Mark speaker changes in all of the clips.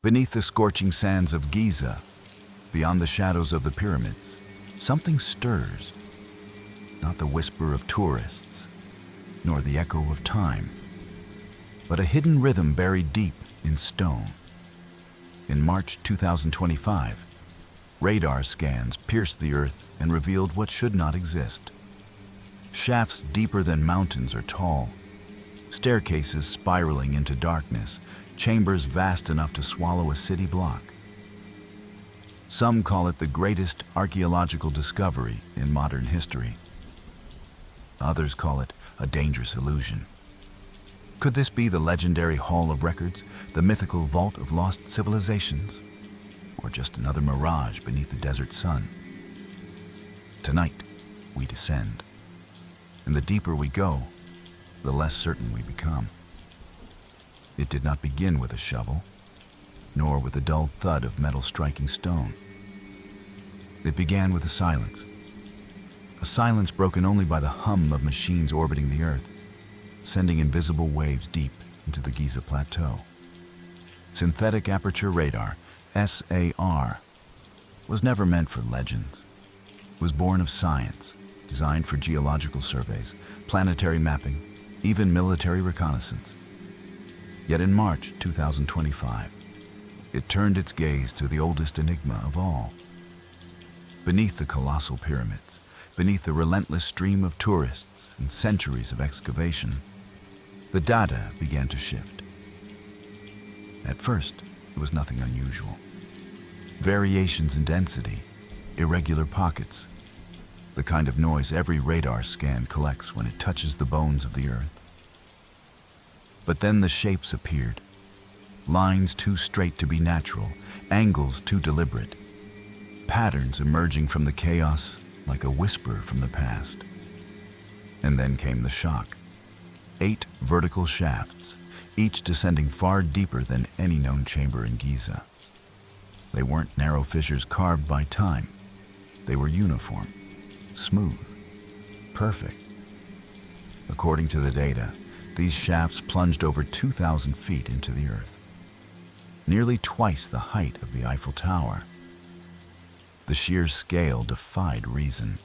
Speaker 1: Beneath the scorching sands of Giza, beyond the shadows of the pyramids, something stirs. Not the whisper of tourists, nor the echo of time, but a hidden rhythm buried deep in stone. In March 2025, radar scans pierced the earth and revealed what should not exist. Shafts deeper than mountains are tall, staircases spiraling into darkness, chambers vast enough to swallow a city block. Some call it the greatest archaeological discovery in modern history. Others call it a dangerous illusion. Could this be the legendary Hall of Records, the mythical vault of lost civilizations, or just another mirage beneath the desert sun? Tonight, we descend, and the deeper we go, the less certain we become. It did not begin with a shovel, nor with the dull thud of metal striking stone. It began with a silence broken only by the hum of machines orbiting the earth, sending invisible waves deep into the Giza Plateau. Synthetic aperture radar, SAR, was never meant for legends. It was born of science, designed for geological surveys, planetary mapping, even military reconnaissance. Yet in March 2025, it turned its gaze to the oldest enigma of all. Beneath the colossal pyramids, beneath the relentless stream of tourists and centuries of excavation, the data began to shift. At first, it was nothing unusual. Variations in density, irregular pockets, the kind of noise every radar scan collects when it touches the bones of the earth. But then the shapes appeared. Lines too straight to be natural, angles too deliberate, patterns emerging from the chaos like a whisper from the past. And then came the shock. 8 vertical shafts, each descending far deeper than any known chamber in Giza. They weren't narrow fissures carved by time. They were uniform, smooth, perfect. According to the data, these shafts plunged over 2,000 feet into the earth, nearly twice the height of the Eiffel Tower. The sheer scale defied reason.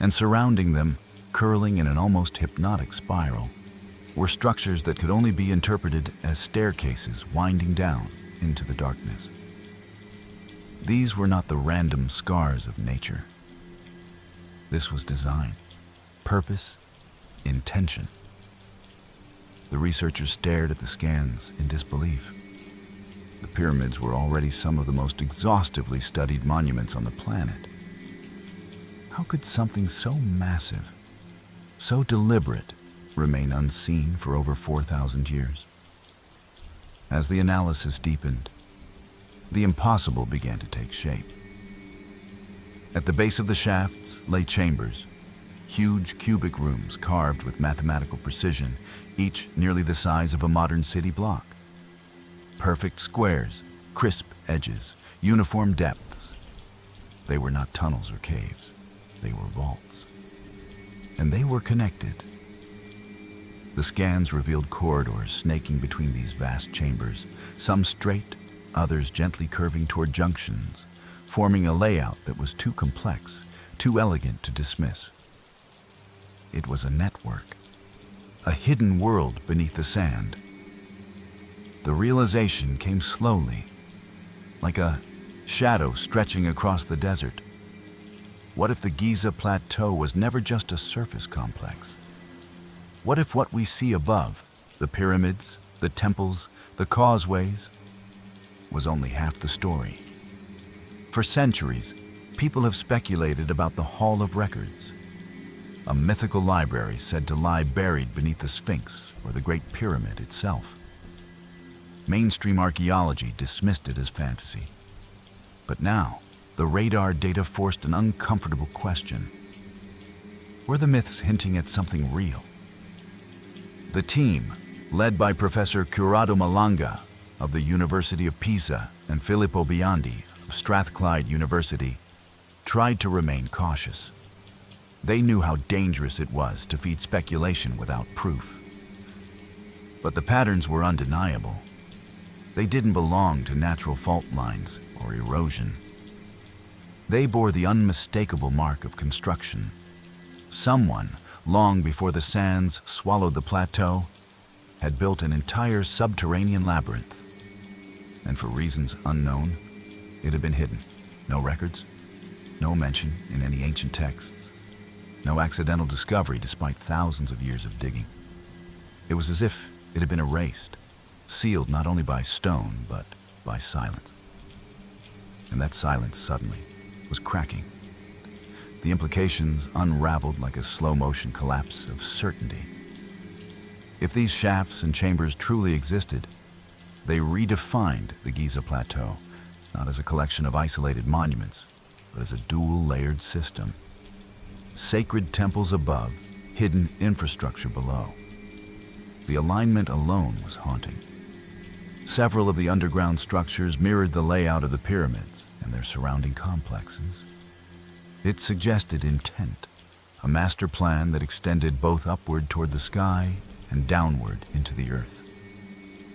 Speaker 1: And surrounding them, curling in an almost hypnotic spiral, were structures that could only be interpreted as staircases winding down into the darkness. These were not the random scars of nature. This was design, purpose, intention. The researchers stared at the scans in disbelief. The pyramids were already some of the most exhaustively studied monuments on the planet. How could something so massive, so deliberate, remain unseen for over 4,000 years? As the analysis deepened, the impossible began to take shape. At the base of the shafts lay chambers, huge cubic rooms carved with mathematical precision, each nearly the size of a modern city block. Perfect squares, crisp edges, uniform depths. They were not tunnels or caves. They were vaults. And they were connected. The scans revealed corridors snaking between these vast chambers, some straight, others gently curving toward junctions, forming a layout that was too complex, too elegant to dismiss. It was a network, a hidden world beneath the sand. The realization came slowly, like a shadow stretching across the desert. What if the Giza Plateau was never just a surface complex? What if what we see above, the pyramids, the temples, the causeways, was only half the story? For centuries, people have speculated about the Hall of Records, a mythical library said to lie buried beneath the Sphinx or the Great Pyramid itself. Mainstream archaeology dismissed it as fantasy. But now, the radar data forced an uncomfortable question. Were the myths hinting at something real? The team, led by Professor Corrado Malanga of the University of Pisa and Filippo Biondi of Strathclyde University, tried to remain cautious. They knew how dangerous it was to feed speculation without proof. But the patterns were undeniable. They didn't belong to natural fault lines or erosion. They bore the unmistakable mark of construction. Someone, long before the sands swallowed the plateau, had built an entire subterranean labyrinth. And for reasons unknown, it had been hidden. No records, no mention in any ancient texts, no accidental discovery despite thousands of years of digging. It was as if it had been erased, sealed not only by stone, but by silence. And that silence suddenly was cracking. The implications unraveled like a slow-motion collapse of certainty. If these shafts and chambers truly existed, they redefined the Giza Plateau, not as a collection of isolated monuments, but as a dual-layered system. Sacred temples above, hidden infrastructure below. The alignment alone was haunting. Several of the underground structures mirrored the layout of the pyramids and their surrounding complexes. It suggested intent, a master plan that extended both upward toward the sky and downward into the earth,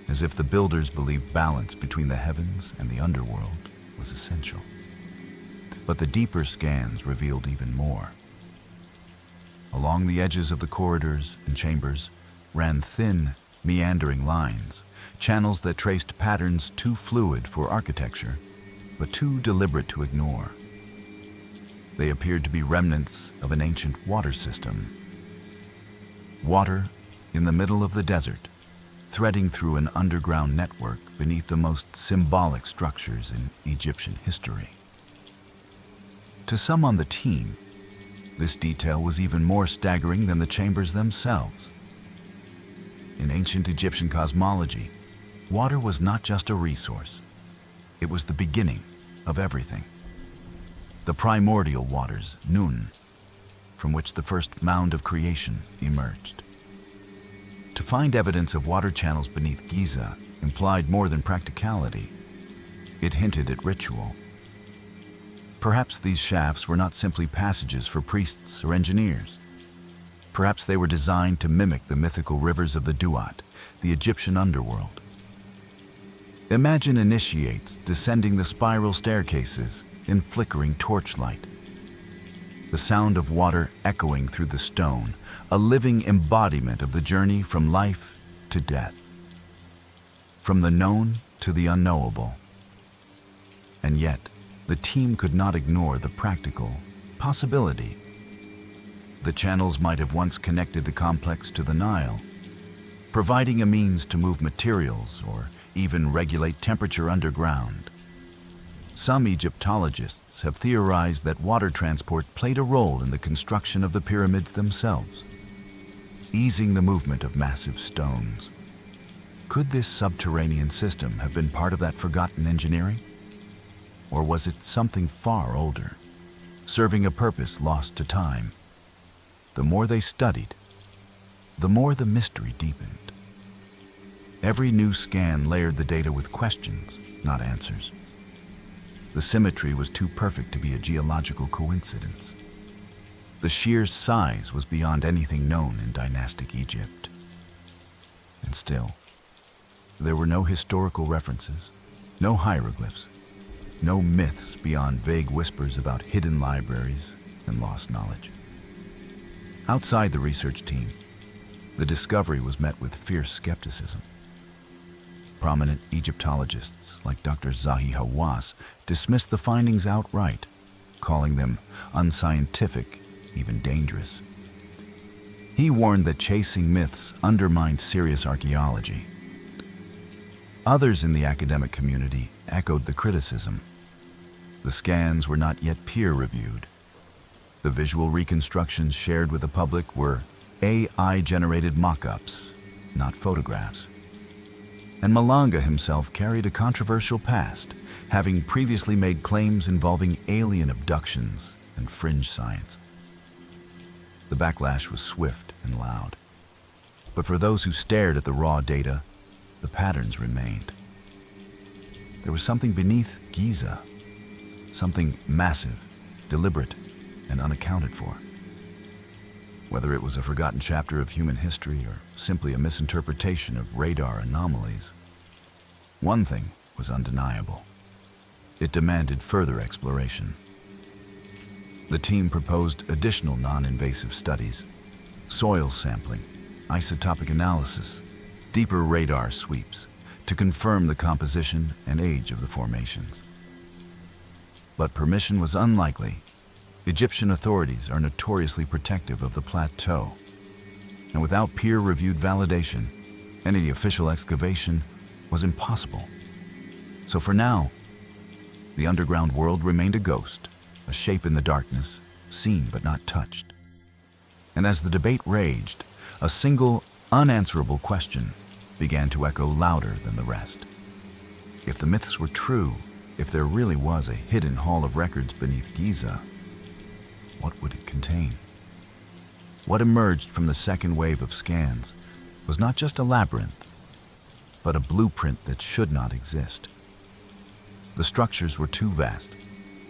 Speaker 1: as if the builders believed balance between the heavens and the underworld was essential. But the deeper scans revealed even more. Along the edges of the corridors and chambers ran thin, meandering lines, channels that traced patterns too fluid for architecture, but too deliberate to ignore. They appeared to be remnants of an ancient water system. Water in the middle of the desert, threading through an underground network beneath the most symbolic structures in Egyptian history. To some on the team, this detail was even more staggering than the chambers themselves. In ancient Egyptian cosmology, water was not just a resource. It was the beginning of everything. The primordial waters, Nun, from which the first mound of creation emerged. To find evidence of water channels beneath Giza implied more than practicality. It hinted at ritual. Perhaps these shafts were not simply passages for priests or engineers. Perhaps they were designed to mimic the mythical rivers of the Duat, the Egyptian underworld. Imagine initiates descending the spiral staircases in flickering torchlight. The sound of water echoing through the stone, a living embodiment of the journey from life to death, from the known to the unknowable. And yet, the team could not ignore the practical possibility. The channels might have once connected the complex to the Nile, providing a means to move materials or even regulate temperature underground. Some Egyptologists have theorized that water transport played a role in the construction of the pyramids themselves, easing the movement of massive stones. Could this subterranean system have been part of that forgotten engineering? Or was it something far older, serving a purpose lost to time? The more they studied, the more the mystery deepened. Every new scan layered the data with questions, not answers. The symmetry was too perfect to be a geological coincidence. The sheer size was beyond anything known in dynastic Egypt. And still, there were no historical references, no hieroglyphs, no myths beyond vague whispers about hidden libraries and lost knowledge. Outside the research team, the discovery was met with fierce skepticism. Prominent Egyptologists like Dr. Zahi Hawass dismissed the findings outright, calling them unscientific, even dangerous. He warned that chasing myths undermined serious archaeology. Others in the academic community echoed the criticism. The scans were not yet peer-reviewed. The visual reconstructions shared with the public were AI-generated mock-ups, not photographs. And Malanga himself carried a controversial past, having previously made claims involving alien abductions and fringe science. The backlash was swift and loud. But for those who stared at the raw data, the patterns remained. There was something beneath Giza, something massive, deliberate, and unaccounted for. Whether it was a forgotten chapter of human history or simply a misinterpretation of radar anomalies, One thing was undeniable. It demanded further exploration. The team proposed additional non-invasive studies, soil sampling, isotopic analysis, deeper radar sweeps to confirm the composition and age of the formations. But permission was unlikely. Egyptian authorities are notoriously protective of the plateau, and without peer-reviewed validation, any official excavation was impossible. So for now, the underground world remained a ghost, a shape in the darkness, seen but not touched. And as the debate raged, a single, unanswerable question began to echo louder than the rest. If the myths were true, if there really was a hidden hall of records beneath Giza, what would it contain? What emerged from the second wave of scans was not just a labyrinth, but a blueprint that should not exist. The structures were too vast,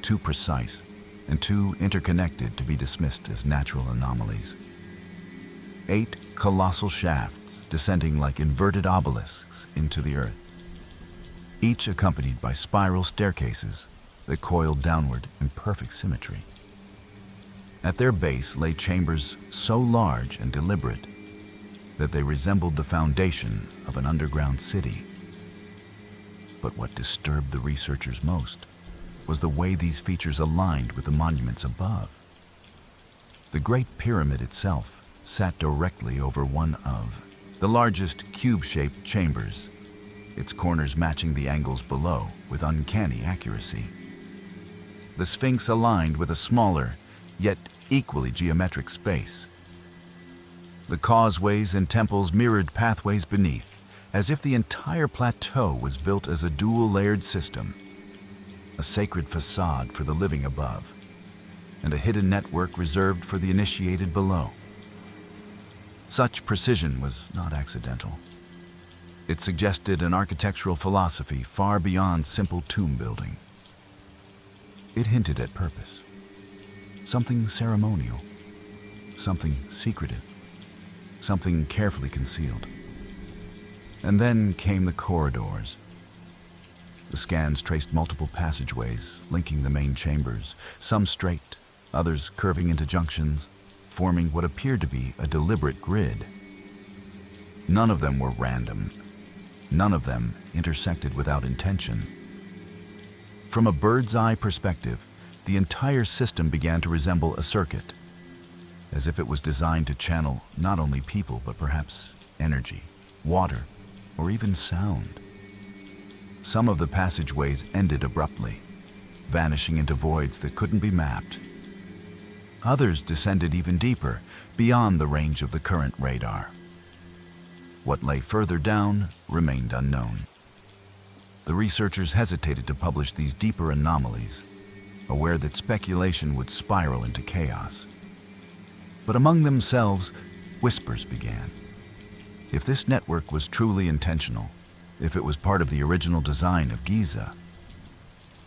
Speaker 1: too precise, and too interconnected to be dismissed as natural anomalies. 8 colossal shafts descending like inverted obelisks into the earth, each accompanied by spiral staircases that coiled downward in perfect symmetry. At their base lay chambers so large and deliberate that they resembled the foundation of an underground city. But what disturbed the researchers most was the way these features aligned with the monuments above. The Great Pyramid itself sat directly over one of the largest cube-shaped chambers, its corners matching the angles below with uncanny accuracy. The Sphinx aligned with a smaller, yet equally geometric space. The causeways and temples mirrored pathways beneath, as if the entire plateau was built as a dual-layered system, a sacred facade for the living above, and a hidden network reserved for the initiated below. Such precision was not accidental. It suggested an architectural philosophy far beyond simple tomb building. It hinted at purpose, something ceremonial, something secretive, something carefully concealed. And then came the corridors. The scans traced multiple passageways linking the main chambers, some straight, others curving into junctions, forming what appeared to be a deliberate grid. None of them were random. None of them intersected without intention. From a bird's-eye perspective, the entire system began to resemble a circuit, as if it was designed to channel not only people, but perhaps energy, water, or even sound. Some of the passageways ended abruptly, vanishing into voids that couldn't be mapped. Others descended even deeper, beyond the range of the current radar. What lay further down remained unknown. The researchers hesitated to publish these deeper anomalies, aware that speculation would spiral into chaos. But among themselves, whispers began. If this network was truly intentional, if it was part of the original design of Giza,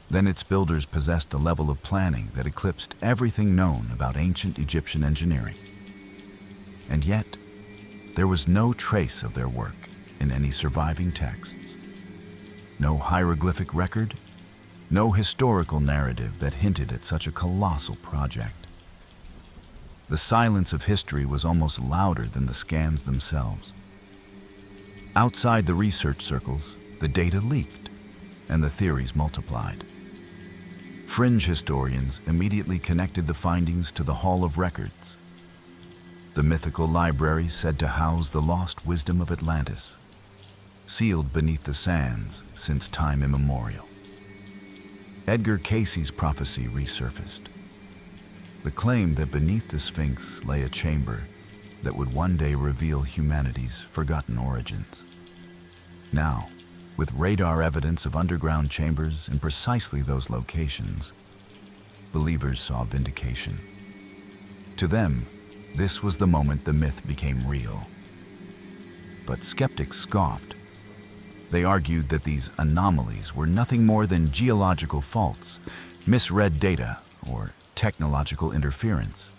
Speaker 1: then its builders possessed a level of planning that eclipsed everything known about ancient Egyptian engineering. And yet, there was no trace of their work in any surviving texts. No hieroglyphic record, no historical narrative that hinted at such a colossal project. The silence of history was almost louder than the scans themselves. Outside the research circles, the data leaked, and the theories multiplied. Fringe historians immediately connected the findings to the Hall of Records, the mythical library said to house the lost wisdom of Atlantis, sealed beneath the sands since time immemorial. Edgar Casey's prophecy resurfaced. The claim that beneath the Sphinx lay a chamber that would one day reveal humanity's forgotten origins. Now, with radar evidence of underground chambers in precisely those locations, believers saw vindication. To them, this was the moment the myth became real. But skeptics scoffed. They argued that these anomalies were nothing more than geological faults, misread data, or technological interference.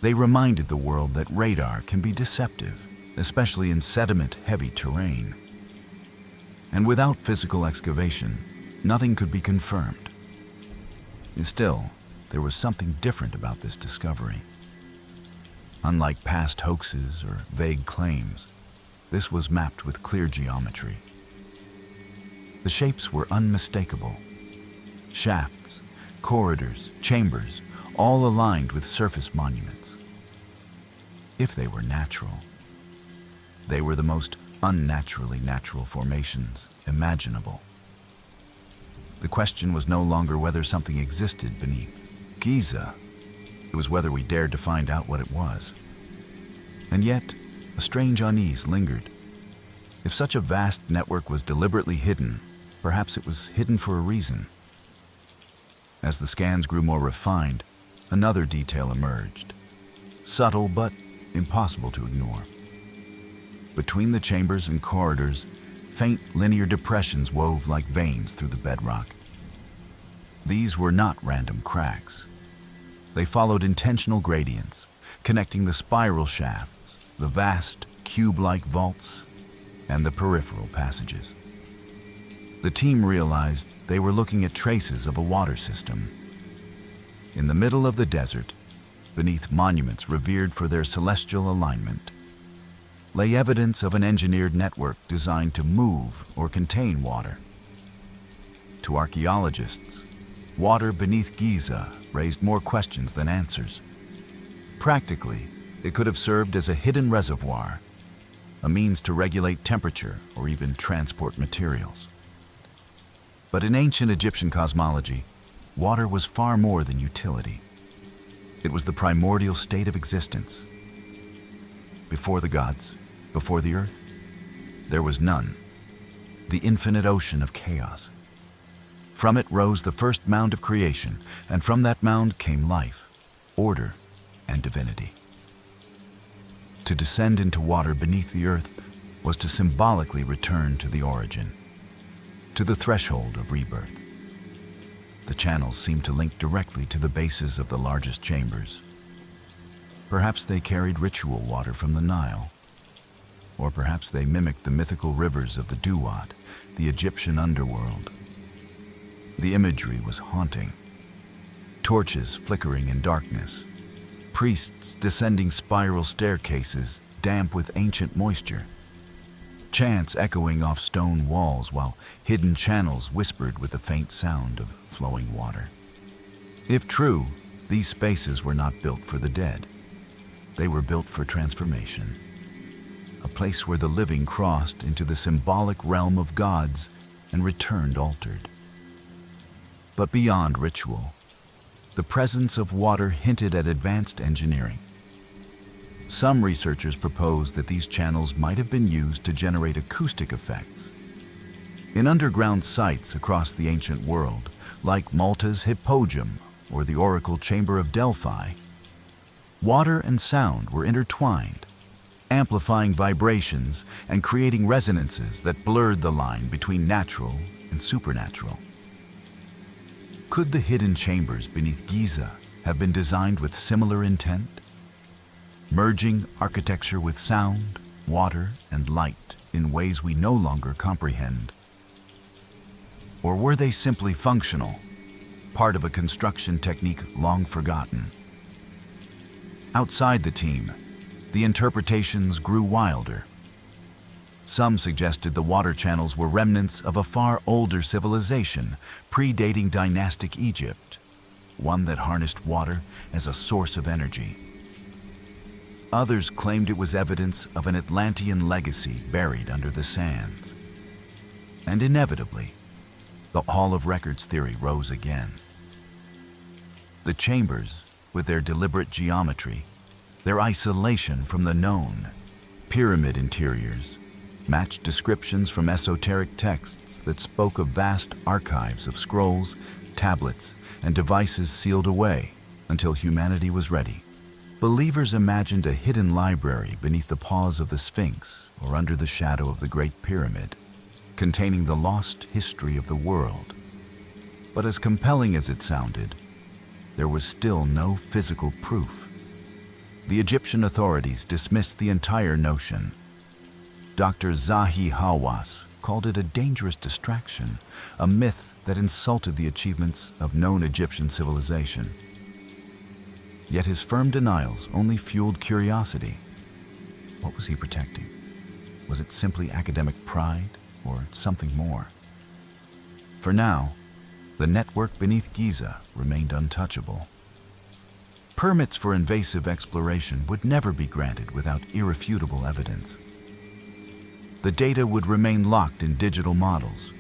Speaker 1: They reminded the world that radar can be deceptive, especially in sediment-heavy terrain. and without physical excavation, nothing could be confirmed. Still, there was something different about this discovery. Unlike past hoaxes or vague claims, this was mapped with clear geometry. The shapes were unmistakable. Shafts, corridors, chambers, all aligned with surface monuments. If they were natural, they were the most unnaturally natural formations imaginable. The question was no longer whether something existed beneath Giza. It was whether we dared to find out what it was. And yet, a strange unease lingered. If such a vast network was deliberately hidden, perhaps it was hidden for a reason. As the scans grew more refined, another detail emerged. Subtle but impossible to ignore. Between the chambers and corridors, faint linear depressions wove like veins through the bedrock. These were not random cracks. They followed intentional gradients, connecting the spiral shafts, the vast, cube-like vaults, and the peripheral passages. The team realized they were looking at traces of a water system. In the middle of the desert, beneath monuments revered for their celestial alignment, lay evidence of an engineered network designed to move or contain water. To archaeologists, water beneath Giza raised more questions than answers. Practically, it could have served as a hidden reservoir, a means to regulate temperature or even transport materials. But in ancient Egyptian cosmology, water was far more than utility. It was the primordial state of existence. Before the gods, before the earth, there was none. The infinite ocean of chaos. From it rose the first mound of creation, and from that mound came life, order, and divinity. To descend into water beneath the earth was to symbolically return to the origin, to the threshold of rebirth. The channels seemed to link directly to the bases of the largest chambers. Perhaps they carried ritual water from the Nile, or perhaps they mimicked the mythical rivers of the Duat, the Egyptian underworld. The imagery was haunting. Torches flickering in darkness, priests descending spiral staircases damp with ancient moisture, chants echoing off stone walls while hidden channels whispered with the faint sound of flowing water. If true, these spaces were not built for the dead. They were built for transformation. A place where the living crossed into the symbolic realm of gods and returned altered. But beyond ritual, the presence of water hinted at advanced engineering. Some researchers proposed that these channels might have been used to generate acoustic effects. In underground sites across the ancient world, like Malta's Hippogum or the Oracle Chamber of Delphi, water and sound were intertwined, amplifying vibrations and creating resonances that blurred the line between natural and supernatural. Could the hidden chambers beneath Giza have been designed with similar intent, merging architecture with sound, water, and light in ways we no longer comprehend? Or were they simply functional, part of a construction technique long forgotten? Outside the team, the interpretations grew wilder. Some suggested the water channels were remnants of a far older civilization, predating dynastic Egypt, one that harnessed water as a source of energy. Others claimed it was evidence of an Atlantean legacy buried under the sands. And inevitably, the Hall of Records theory rose again. The chambers, with their deliberate geometry, their isolation from the known, pyramid interiors, matched descriptions from esoteric texts that spoke of vast archives of scrolls, tablets, and devices sealed away until humanity was ready. Believers imagined a hidden library beneath the paws of the Sphinx or under the shadow of the Great Pyramid, containing the lost history of the world. But as compelling as it sounded, there was still no physical proof. The Egyptian authorities dismissed the entire notion. Dr. Zahi Hawass called it a dangerous distraction, a myth that insulted the achievements of known Egyptian civilization. Yet his firm denials only fueled curiosity. What was he protecting? Was it simply academic pride or something more? For now, the network beneath Giza remained untouchable. Permits for invasive exploration would never be granted without irrefutable evidence. The data would remain locked in digital models,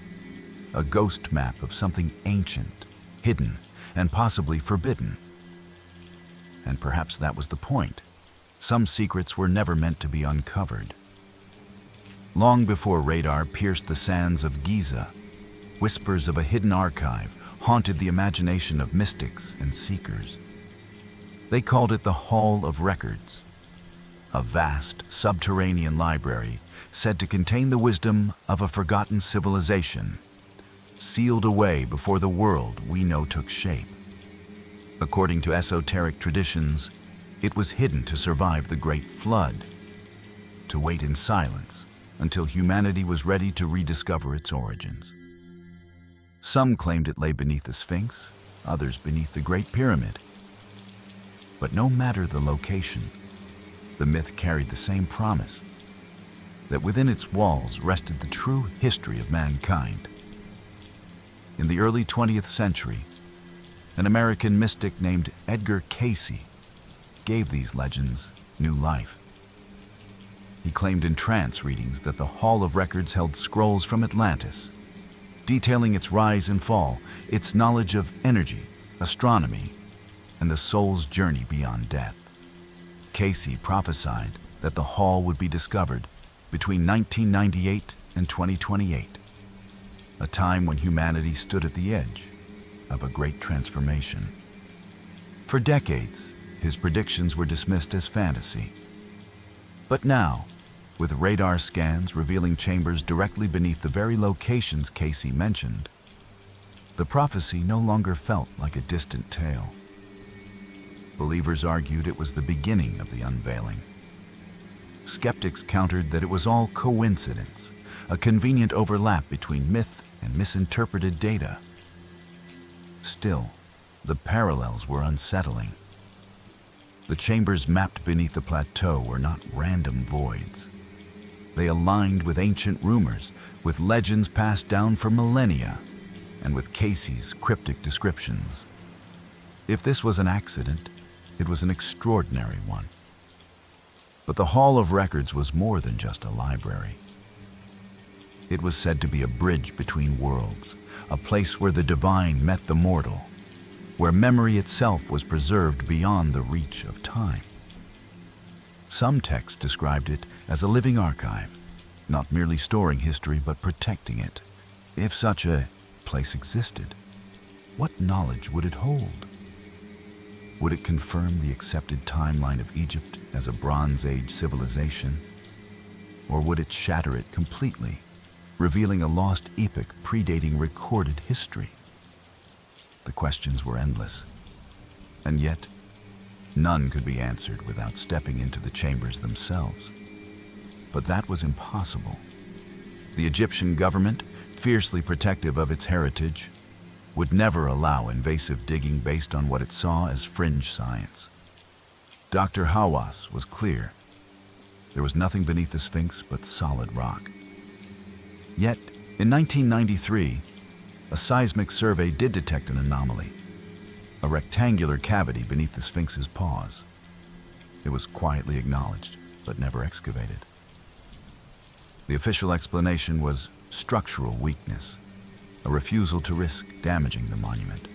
Speaker 1: a ghost map of something ancient, hidden, and possibly forbidden. And perhaps that was the point. Some secrets were never meant to be uncovered. Long before radar pierced the sands of Giza, whispers of a hidden archive haunted the imagination of mystics and seekers. They called it the Hall of Records, a vast subterranean library said to contain the wisdom of a forgotten civilization, sealed away before the world we know took shape. According to esoteric traditions, it was hidden to survive the Great Flood, to wait in silence until humanity was ready to rediscover its origins. Some claimed it lay beneath the Sphinx, others beneath the Great Pyramid. But no matter the location, the myth carried the same promise, that within its walls rested the true history of mankind. In the early 20th century, an American mystic named Edgar Cayce gave these legends new life. He claimed in trance readings that the Hall of Records held scrolls from Atlantis, detailing its rise and fall, its knowledge of energy, astronomy, and the soul's journey beyond death. Cayce prophesied that the hall would be discovered between 1998 and 2028, a time when humanity stood at the edge of a great transformation. For decades, his predictions were dismissed as fantasy. But now, with radar scans revealing chambers directly beneath the very locations Cayce mentioned, the prophecy no longer felt like a distant tale. Believers argued it was the beginning of the unveiling. Skeptics countered that it was all coincidence, a convenient overlap between myth and misinterpreted data. Still, the parallels were unsettling. The chambers mapped beneath the plateau were not random voids. They aligned with ancient rumors, with legends passed down for millennia, and with Cayce's cryptic descriptions. If this was an accident, it was an extraordinary one. But the Hall of Records was more than just a library. It was said to be a bridge between worlds, a place where the divine met the mortal, where memory itself was preserved beyond the reach of time. Some texts described it as a living archive, not merely storing history but protecting it. If such a place existed, what knowledge would it hold? Would it confirm the accepted timeline of Egypt as a Bronze Age civilization? Or would it shatter it completely, revealing a lost epoch predating recorded history? The questions were endless, and yet none could be answered without stepping into the chambers themselves. But that was impossible. The Egyptian government, fiercely protective of its heritage, would never allow invasive digging based on what it saw as fringe science. Dr. Hawass was clear. There was nothing beneath the Sphinx but solid rock. Yet, in 1993, a seismic survey did detect an anomaly, a rectangular cavity beneath the Sphinx's paws. It was quietly acknowledged, but never excavated. The official explanation was structural weakness, a refusal to risk damaging the monument.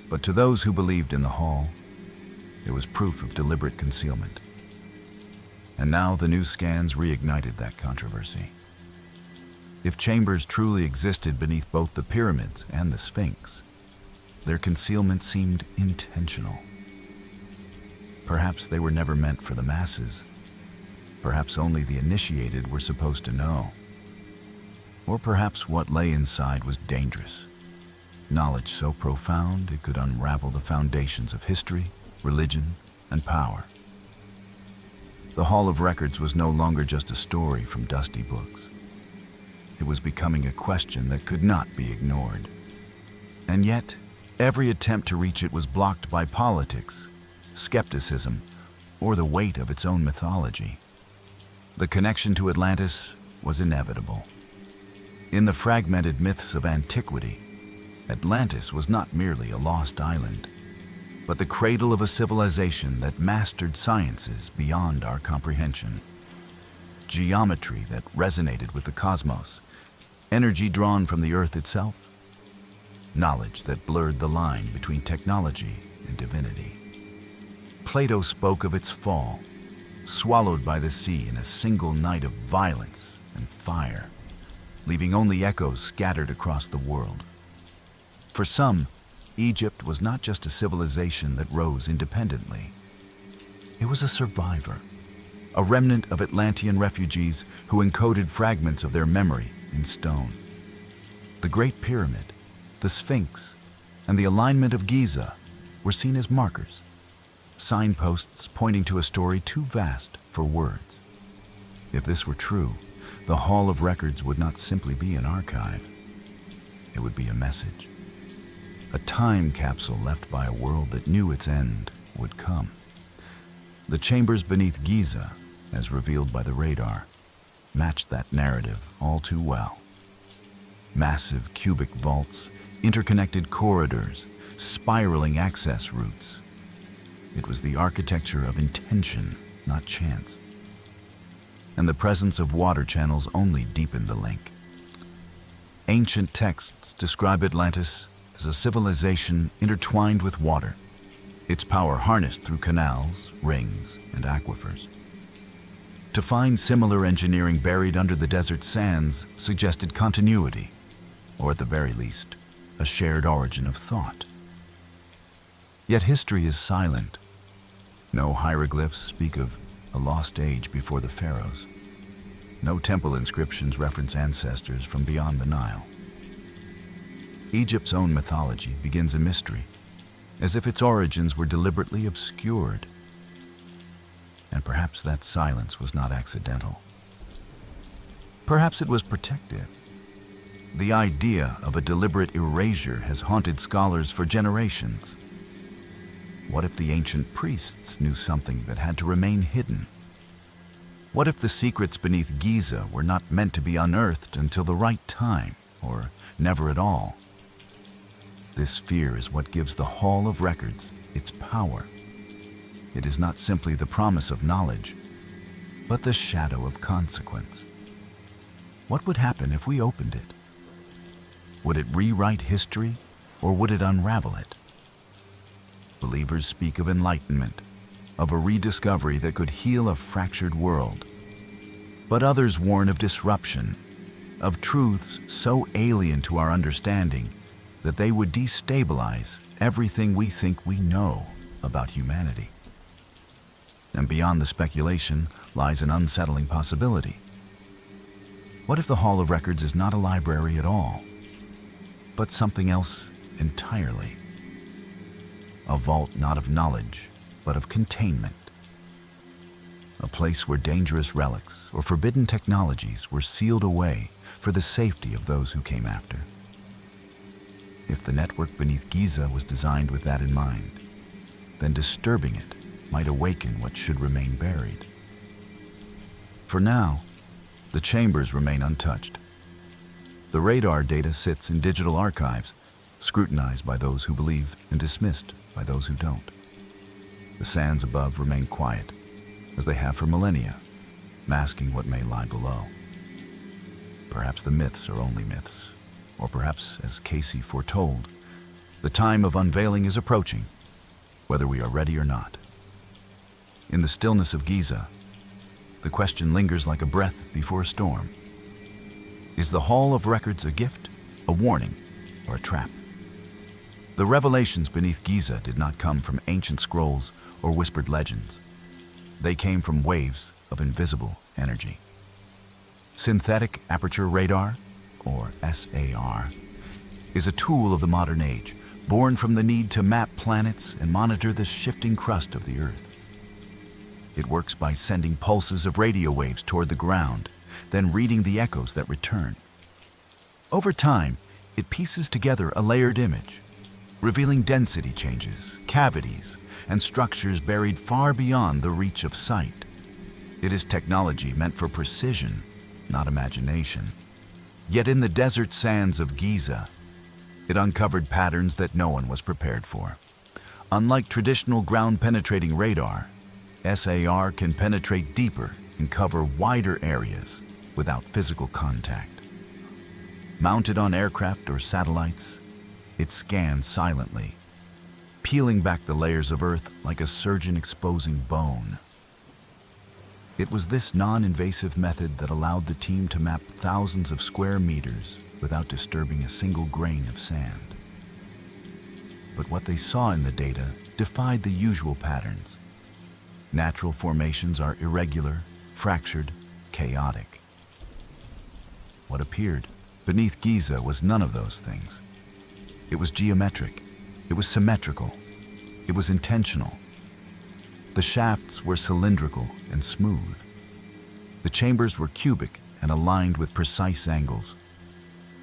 Speaker 1: But to those who believed in the hall, it was proof of deliberate concealment. And now the new scans reignited that controversy. If chambers truly existed beneath both the pyramids and the Sphinx, their concealment seemed intentional. Perhaps they were never meant for the masses. Perhaps only the initiated were supposed to know. Or perhaps what lay inside was dangerous. Knowledge so profound it could unravel the foundations of history, religion, and power. The Hall of Records was no longer just a story from dusty books. It was becoming a question that could not be ignored. And yet, every attempt to reach it was blocked by politics, skepticism, or the weight of its own mythology. The connection to Atlantis was inevitable. In the fragmented myths of antiquity, Atlantis was not merely a lost island, but the cradle of a civilization that mastered sciences beyond our comprehension. Geometry that resonated with the cosmos, energy drawn from the earth itself, knowledge that blurred the line between technology and divinity. Plato spoke of its fall, swallowed by the sea in a single night of violence and fire, leaving only echoes scattered across the world. For some, Egypt was not just a civilization that rose independently. It was a survivor, a remnant of Atlantean refugees who encoded fragments of their memory in stone. The Great Pyramid, the Sphinx, and the alignment of Giza were seen as markers, signposts pointing to a story too vast for words. If this were true, the Hall of Records would not simply be an archive. It would be a message, a time capsule left by a world that knew its end would come. The chambers beneath Giza, as revealed by the radar, matched that narrative all too well. Massive cubic vaults, interconnected corridors, spiraling access routes. It was the architecture of intention, not chance. And the presence of water channels only deepened the link. Ancient texts describe Atlantis as a civilization intertwined with water, its power harnessed through canals, rings, and aquifers. To find similar engineering buried under the desert sands suggested continuity, or at the very least, a shared origin of thought. Yet history is silent. No hieroglyphs speak of a lost age before the pharaohs. No temple inscriptions reference ancestors from beyond the Nile. Egypt's own mythology begins a mystery, as if its origins were deliberately obscured. And perhaps that silence was not accidental. Perhaps it was protective. The idea of a deliberate erasure has haunted scholars for generations. What if the ancient priests knew something that had to remain hidden? What if the secrets beneath Giza were not meant to be unearthed until the right time, or never at all? This fear is what gives the Hall of Records its power. It is not simply the promise of knowledge, but the shadow of consequence. What would happen if we opened it? Would it rewrite history, or would it unravel it? Believers speak of enlightenment, of a rediscovery that could heal a fractured world. But others warn of disruption, of truths so alien to our understanding that they would destabilize everything we think we know about humanity. And beyond the speculation lies an unsettling possibility. What if the Hall of Records is not a library at all, but something else entirely? A vault not of knowledge, but of containment. A place where dangerous relics or forbidden technologies were sealed away for the safety of those who came after. If the network beneath Giza was designed with that in mind, then disturbing it might awaken what should remain buried. For now, the chambers remain untouched. The radar data sits in digital archives, scrutinized by those who believe and dismissed by those who don't. The sands above remain quiet, as they have for millennia, masking what may lie below. Perhaps the myths are only myths, or perhaps, as Casey foretold, the time of unveiling is approaching, whether we are ready or not. In the stillness of Giza, the question lingers like a breath before a storm. Is the Hall of Records a gift, a warning, or a trap? The revelations beneath Giza did not come from ancient scrolls or whispered legends. They came from waves of invisible energy. Synthetic aperture radar, or SAR, is a tool of the modern age, born from the need to map planets and monitor the shifting crust of the Earth. It works by sending pulses of radio waves toward the ground, then reading the echoes that return. Over time, it pieces together a layered image, revealing density changes, cavities, and structures buried far beyond the reach of sight. It is technology meant for precision, not imagination. Yet in the desert sands of Giza, it uncovered patterns that no one was prepared for. Unlike traditional ground-penetrating radar, SAR can penetrate deeper and cover wider areas without physical contact. Mounted on aircraft or satellites, it scans silently, peeling back the layers of Earth like a surgeon exposing bone. It was this non-invasive method that allowed the team to map thousands of square meters without disturbing a single grain of sand. But what they saw in the data defied the usual patterns. Natural formations are irregular, fractured, chaotic. What appeared beneath Giza was none of those things. It was geometric, it was symmetrical, it was intentional. The shafts were cylindrical and smooth. The chambers were cubic and aligned with precise angles.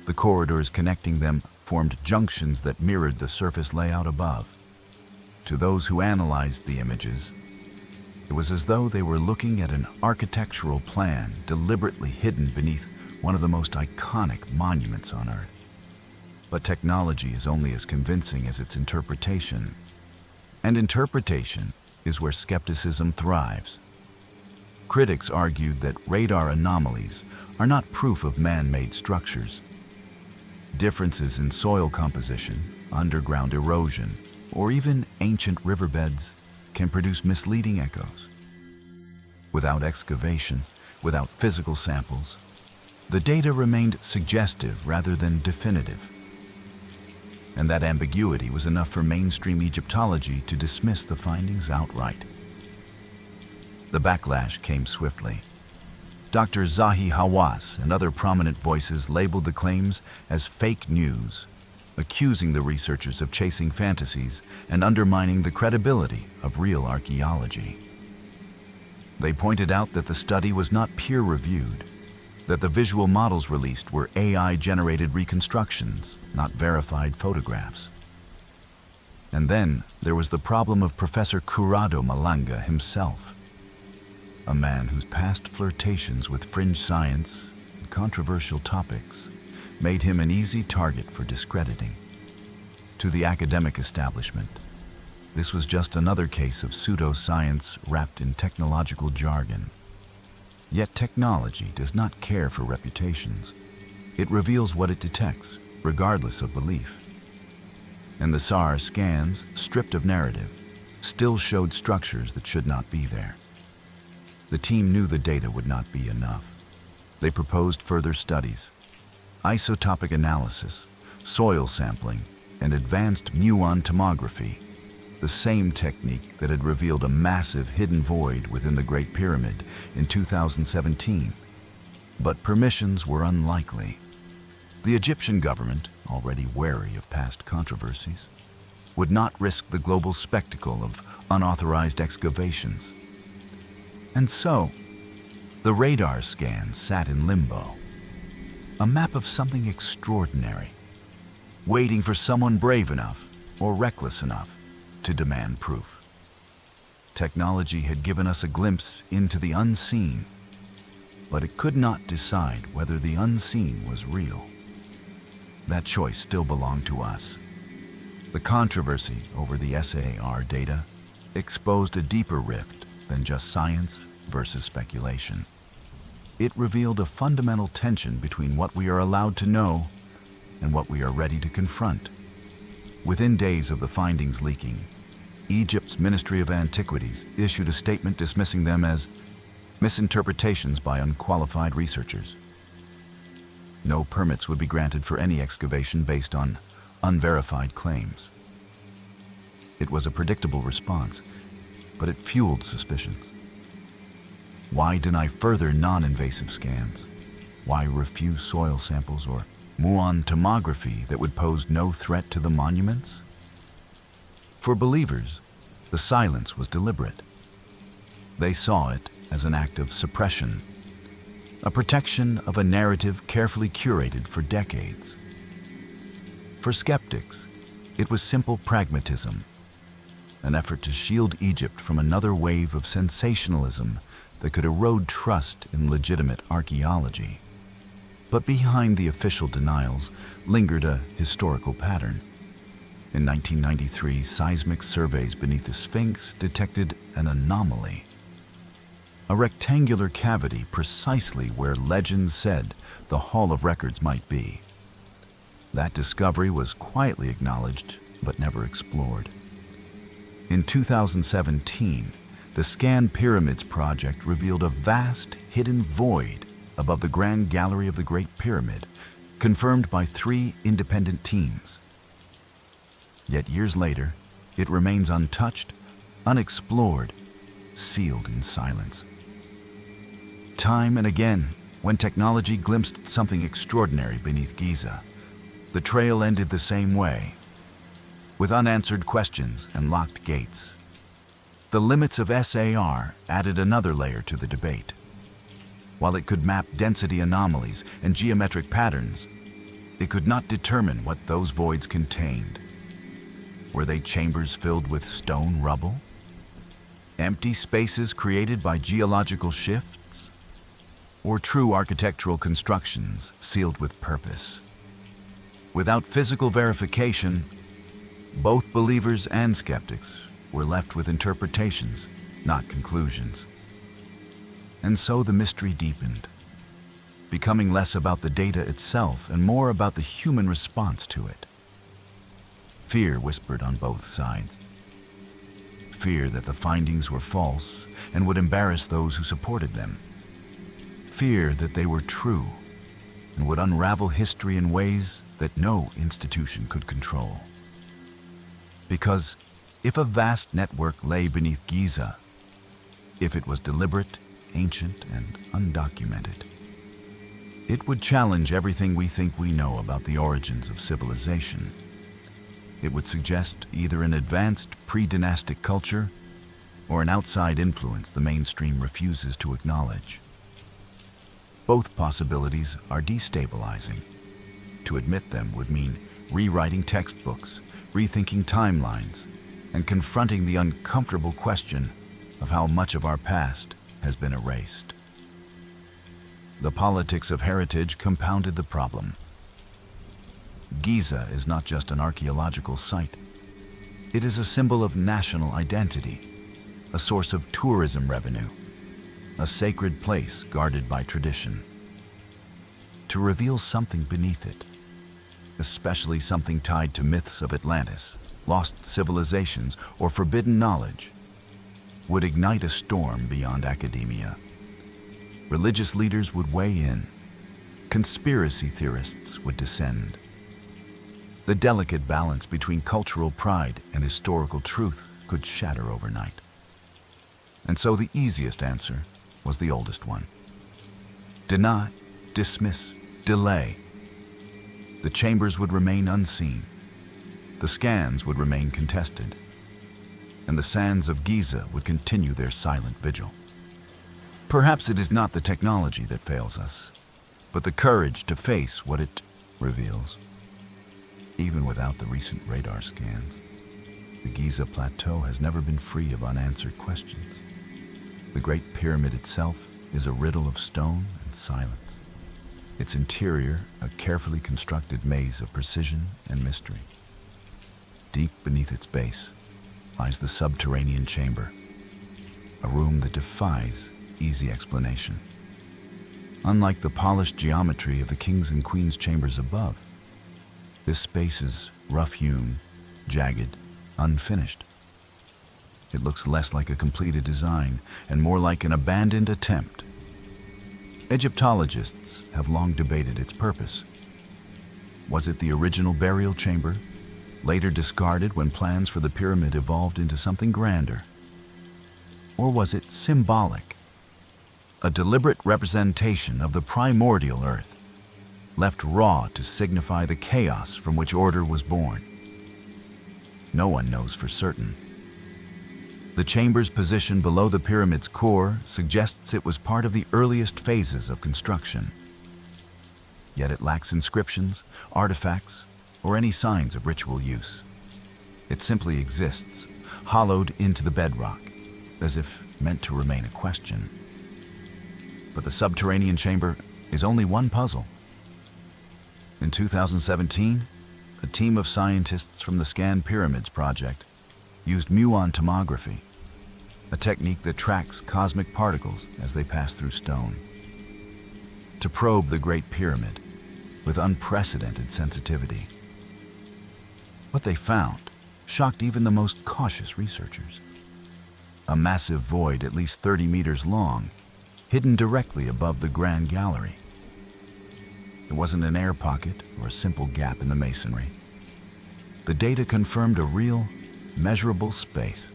Speaker 1: The corridors connecting them formed junctions that mirrored the surface layout above. To those who analyzed the images, it was as though they were looking at an architectural plan deliberately hidden beneath one of the most iconic monuments on Earth. But technology is only as convincing as its interpretation. And interpretation is where skepticism thrives. Critics argued that radar anomalies are not proof of man-made structures. Differences in soil composition, underground erosion, or even ancient riverbeds can produce misleading echoes. Without excavation, without physical samples, the data remained suggestive rather than definitive. And that ambiguity was enough for mainstream Egyptology to dismiss the findings outright. The backlash came swiftly. Dr. Zahi Hawass and other prominent voices labeled the claims as fake news, accusing the researchers of chasing fantasies and undermining the credibility of real archaeology. They pointed out that the study was not peer-reviewed, that the visual models released were AI-generated reconstructions, not verified photographs. And then there was the problem of Professor Curado Malanga himself, a man whose past flirtations with fringe science and controversial topics made him an easy target for discrediting. To the academic establishment, this was just another case of pseudoscience wrapped in technological jargon. Yet technology does not care for reputations. It reveals what it detects, regardless of belief. And the SAR scans, stripped of narrative, still showed structures that should not be there. The team knew the data would not be enough. They proposed further studies, isotopic analysis, soil sampling, and advanced muon tomography, the same technique that had revealed a massive hidden void within the Great Pyramid in 2017. But permissions were unlikely. The Egyptian government, already wary of past controversies, would not risk the global spectacle of unauthorized excavations. And so, the radar scan sat in limbo, a map of something extraordinary, waiting for someone brave enough or reckless enough to demand proof. Technology had given us a glimpse into the unseen, but it could not decide whether the unseen was real. That choice still belonged to us. The controversy over the SAR data exposed a deeper rift than just science versus speculation. It revealed a fundamental tension between what we are allowed to know and what we are ready to confront. Within days of the findings leaking, Egypt's Ministry of Antiquities issued a statement dismissing them as misinterpretations by unqualified researchers. No permits would be granted for any excavation based on unverified claims. It was a predictable response, but it fueled suspicions. Why deny further non-invasive scans? Why refuse soil samples or muon tomography that would pose no threat to the monuments? For believers, the silence was deliberate. They saw it as an act of suppression, a protection of a narrative carefully curated for decades. For skeptics, it was simple pragmatism, an effort to shield Egypt from another wave of sensationalism that could erode trust in legitimate archaeology. But behind the official denials lingered a historical pattern. In 1993, seismic surveys beneath the Sphinx detected an anomaly, a rectangular cavity precisely where legends said the Hall of Records might be. That discovery was quietly acknowledged but never explored. In 2017, the Scan Pyramids project revealed a vast, hidden void above the Grand Gallery of the Great Pyramid, confirmed by 3 independent teams. Yet years later, it remains untouched, unexplored, sealed in silence. Time and again, when technology glimpsed something extraordinary beneath Giza, the trail ended the same way, with unanswered questions and locked gates. The limits of SAR added another layer to the debate. While it could map density anomalies and geometric patterns, it could not determine what those voids contained. Were they chambers filled with stone rubble? Empty spaces created by geological shifts? Or true architectural constructions sealed with purpose? Without physical verification, both believers and skeptics were left with interpretations, not conclusions. And so the mystery deepened, becoming less about the data itself and more about the human response to it. Fear whispered on both sides. Fear that the findings were false and would embarrass those who supported them. Fear that they were true and would unravel history in ways that no institution could control. Because if a vast network lay beneath Giza, if it was deliberate, ancient, and undocumented, it would challenge everything we think we know about the origins of civilization. It would suggest either an advanced pre-dynastic culture or an outside influence the mainstream refuses to acknowledge. Both possibilities are destabilizing. To admit them would mean rewriting textbooks, rethinking timelines, and confronting the uncomfortable question of how much of our past has been erased. The politics of heritage compounded the problem. Giza is not just an archaeological site. It is a symbol of national identity, a source of tourism revenue, a sacred place guarded by tradition. To reveal something beneath it, especially something tied to myths of Atlantis, lost civilizations, or forbidden knowledge, would ignite a storm beyond academia. Religious leaders would weigh in. Conspiracy theorists would descend. The delicate balance between cultural pride and historical truth could shatter overnight. And so the easiest answer was the oldest one. Deny, dismiss, delay. The chambers would remain unseen. The scans would remain contested. And the sands of Giza would continue their silent vigil. Perhaps it is not the technology that fails us, but the courage to face what it reveals. Even without the recent radar scans, the Giza Plateau has never been free of unanswered questions. The Great Pyramid itself is a riddle of stone and silence. Its interior, a carefully constructed maze of precision and mystery. Deep beneath its base lies the subterranean chamber, a room that defies easy explanation. Unlike the polished geometry of the king's and queen's chambers above, this space is rough-hewn, jagged, unfinished. It looks less like a completed design and more like an abandoned attempt. Egyptologists have long debated its purpose. Was it the original burial chamber, later discarded when plans for the pyramid evolved into something grander? Or was it symbolic, a deliberate representation of the primordial earth, left raw to signify the chaos from which order was born? No one knows for certain. The chamber's position below the pyramid's core suggests it was part of the earliest phases of construction. Yet it lacks inscriptions, artifacts, or any signs of ritual use. It simply exists, hollowed into the bedrock, as if meant to remain a question. But the subterranean chamber is only one puzzle. In 2017, a team of scientists from the Scan Pyramids project used muon tomography, a technique that tracks cosmic particles as they pass through stone, to probe the Great Pyramid with unprecedented sensitivity. What they found shocked even the most cautious researchers. A massive void at least 30 meters long, hidden directly above the Grand Gallery. It wasn't an air pocket or a simple gap in the masonry. The data confirmed a real, measurable space,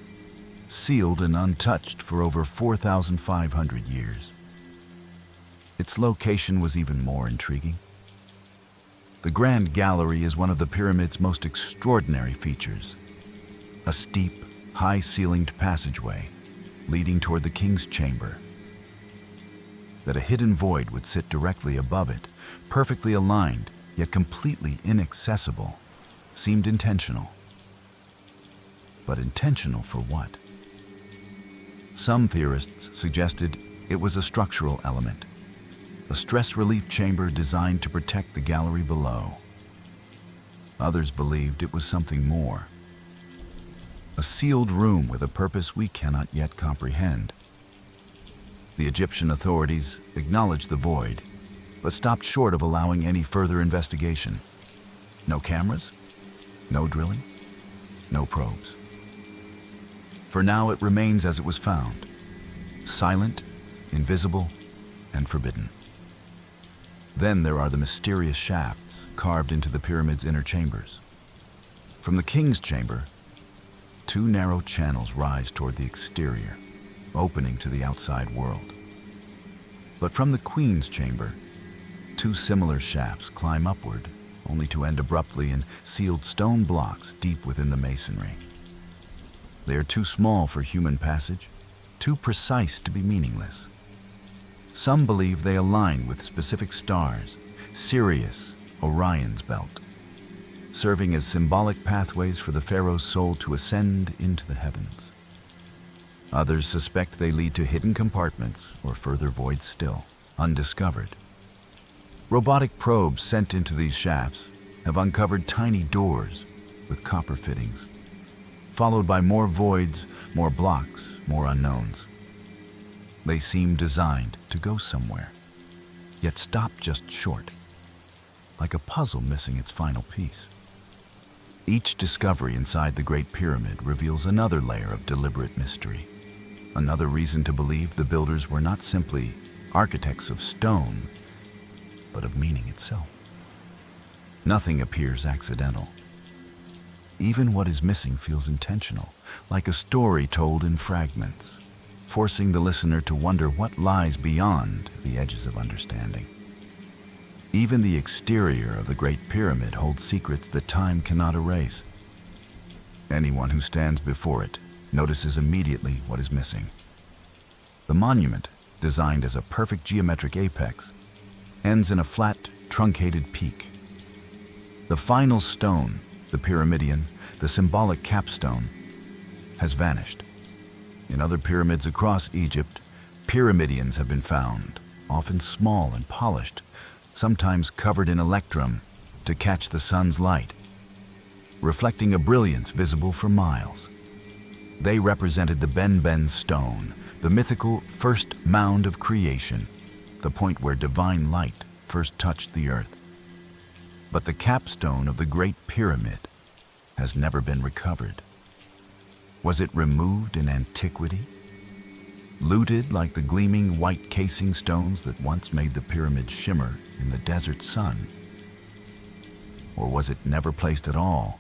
Speaker 1: sealed and untouched for over 4,500 years. Its location was even more intriguing. The Grand Gallery is one of the pyramid's most extraordinary features. A steep, high-ceilinged passageway leading toward the king's chamber. That a hidden void would sit directly above it, perfectly aligned, yet completely inaccessible, seemed intentional. But intentional for what? Some theorists suggested it was a structural element, a stress relief chamber designed to protect the gallery below. Others believed it was something more. A sealed room with a purpose we cannot yet comprehend. The Egyptian authorities acknowledged the void, but stopped short of allowing any further investigation. No cameras, no drilling, no probes. For now, it remains as it was found, silent, invisible, and forbidden. Then there are the mysterious shafts carved into the pyramid's inner chambers. From the king's chamber, two narrow channels rise toward the exterior, opening to the outside world. But from the queen's chamber, two similar shafts climb upward, only to end abruptly in sealed stone blocks deep within the masonry. They are too small for human passage, too precise to be meaningless. Some believe they align with specific stars, Sirius, Orion's belt, serving as symbolic pathways for the pharaoh's soul to ascend into the heavens. Others suspect they lead to hidden compartments or further voids still, undiscovered. Robotic probes sent into these shafts have uncovered tiny doors with copper fittings, followed by more voids, more blocks, more unknowns. They seem designed to go somewhere, yet stop just short, like a puzzle missing its final piece. Each discovery inside the Great Pyramid reveals another layer of deliberate mystery, another reason to believe the builders were not simply architects of stone, but of meaning itself. Nothing appears accidental. Even what is missing feels intentional, like a story told in fragments, forcing the listener to wonder what lies beyond the edges of understanding. Even the exterior of the Great Pyramid holds secrets that time cannot erase. Anyone who stands before it notices immediately what is missing. The monument, designed as a perfect geometric apex, ends in a flat, truncated peak. The final stone, the pyramidion, the symbolic capstone, has vanished. In other pyramids across Egypt, pyramidions have been found, often small and polished, sometimes covered in electrum to catch the sun's light, reflecting a brilliance visible for miles. They represented the Ben stone, the mythical first mound of creation, the point where divine light first touched the earth. But the capstone of the Great Pyramid has never been recovered. Was it removed in antiquity? Looted like the gleaming white casing stones that once made the pyramid shimmer in the desert sun? Or was it never placed at all?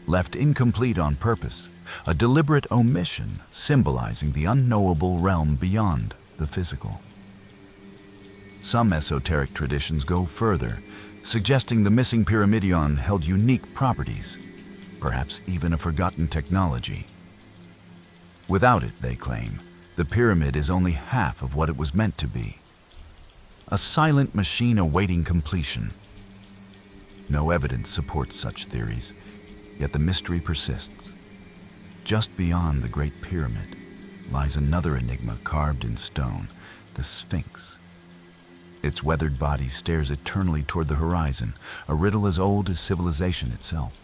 Speaker 1: Left incomplete on purpose, a deliberate omission symbolizing the unknowable realm beyond the physical. Some esoteric traditions go further, suggesting the missing pyramidion held unique properties, perhaps even a forgotten technology. Without it, they claim, the pyramid is only half of what it was meant to be. A silent machine awaiting completion. No evidence supports such theories, yet the mystery persists. Just beyond the Great Pyramid lies another enigma carved in stone, the Sphinx. Its weathered body stares eternally toward the horizon, a riddle as old as civilization itself.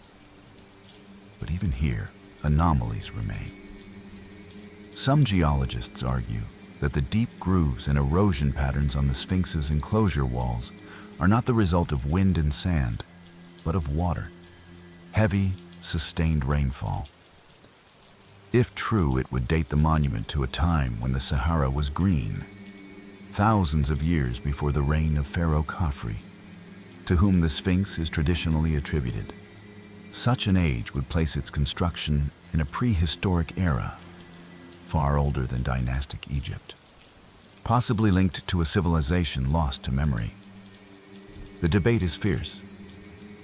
Speaker 1: But even here, anomalies remain. Some geologists argue that the deep grooves and erosion patterns on the Sphinx's enclosure walls are not the result of wind and sand, but of water. Heavy, sustained rainfall. If true, it would date the monument to a time when the Sahara was green, thousands of years before the reign of Pharaoh Khafre, to whom the Sphinx is traditionally attributed. Such an age would place its construction in a prehistoric era, far older than dynastic Egypt, possibly linked to a civilization lost to memory. The debate is fierce.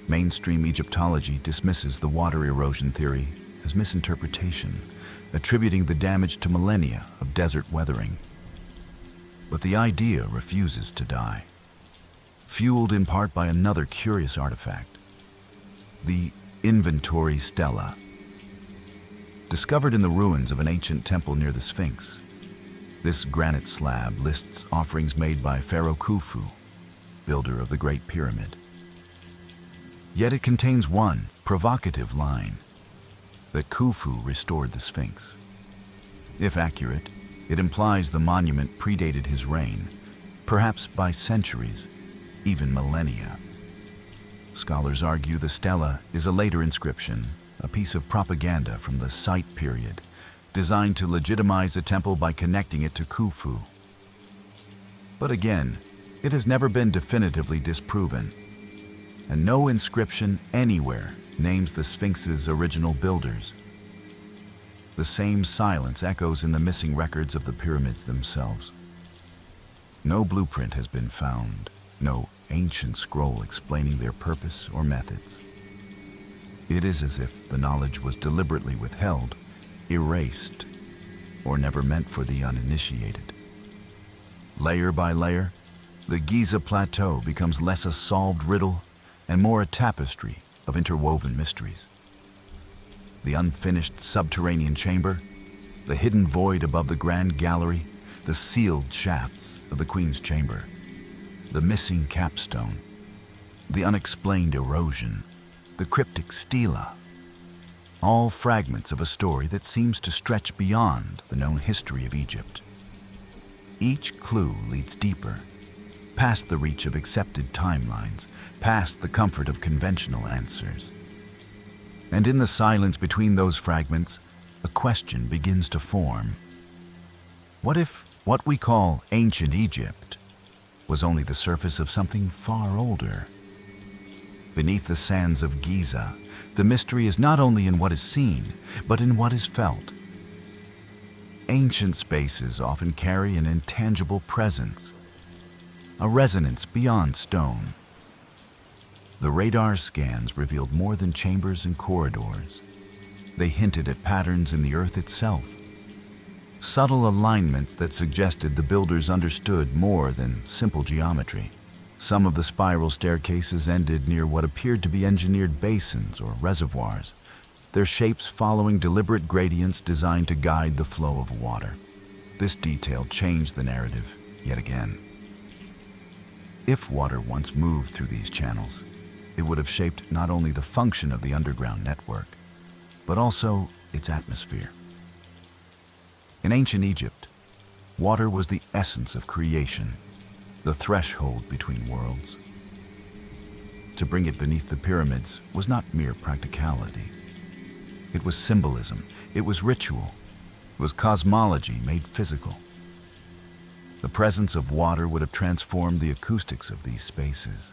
Speaker 1: Mainstream Egyptology dismisses the water erosion theory as misinterpretation, attributing the damage to millennia of desert weathering. But the idea refuses to die, fueled in part by another curious artifact, the inventory stela. Discovered in the ruins of an ancient temple near the Sphinx, this granite slab lists offerings made by Pharaoh Khufu, builder of the Great Pyramid. Yet it contains one provocative line, that Khufu restored the Sphinx. If accurate, it implies the monument predated his reign, perhaps by centuries, even millennia. Scholars argue the stela is a later inscription, a piece of propaganda from the Site period, designed to legitimize a temple by connecting it to Khufu. But again, it has never been definitively disproven, and no inscription anywhere names the Sphinx's original builders. The same silence echoes in the missing records of the pyramids themselves. No blueprint has been found, no ancient scroll explaining their purpose or methods. It is as if the knowledge was deliberately withheld, erased, or never meant for the uninitiated. Layer by layer, the Giza Plateau becomes less a solved riddle and more a tapestry of interwoven mysteries. The unfinished subterranean chamber, the hidden void above the grand gallery, the sealed shafts of the Queen's chamber, the missing capstone, the unexplained erosion, the cryptic stela, all fragments of a story that seems to stretch beyond the known history of Egypt. Each clue leads deeper, past the reach of accepted timelines, past the comfort of conventional answers. And in the silence between those fragments, a question begins to form. What if what we call ancient Egypt was only the surface of something far older? Beneath the sands of Giza, the mystery is not only in what is seen, but in what is felt. Ancient spaces often carry an intangible presence, a resonance beyond stone. The radar scans revealed more than chambers and corridors. They hinted at patterns in the earth itself, subtle alignments that suggested the builders understood more than simple geometry. Some of the spiral staircases ended near what appeared to be engineered basins or reservoirs, their shapes following deliberate gradients designed to guide the flow of water. This detail changed the narrative yet again. If water once moved through these channels, it would have shaped not only the function of the underground network, but also its atmosphere. In ancient Egypt, water was the essence of creation, the threshold between worlds. To bring it beneath the pyramids was not mere practicality. It was symbolism, it was ritual, it was cosmology made physical. The presence of water would have transformed the acoustics of these spaces.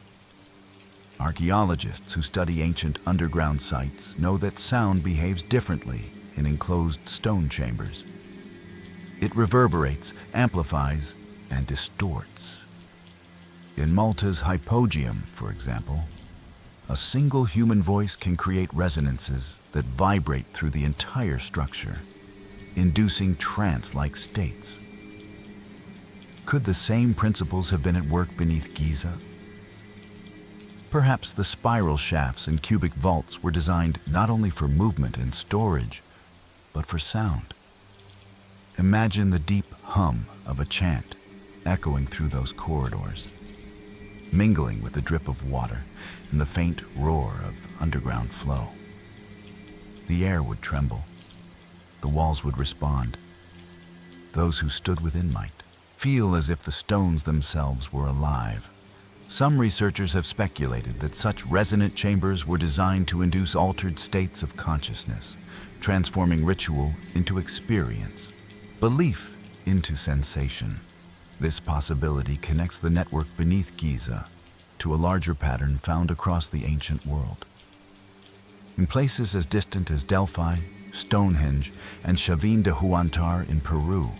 Speaker 1: Archaeologists who study ancient underground sites know that sound behaves differently in enclosed stone chambers. It reverberates, amplifies, and distorts. In Malta's hypogeum, for example, a single human voice can create resonances that vibrate through the entire structure. inducing trance-like states. Could the same principles have been at work beneath Giza? Perhaps the spiral shafts and cubic vaults were designed not only for movement and storage, but for sound. Imagine the deep hum of a chant echoing through those corridors, mingling with the drip of water and the faint roar of underground flow. The air would tremble. The walls would respond. Those who stood within might feel as if the stones themselves were alive. Some researchers have speculated that such resonant chambers were designed to induce altered states of consciousness, transforming ritual into experience, belief into sensation. This possibility connects the network beneath Giza to a larger pattern found across the ancient world. In places as distant as Delphi, Stonehenge, and Chavin de Huantar in Peru,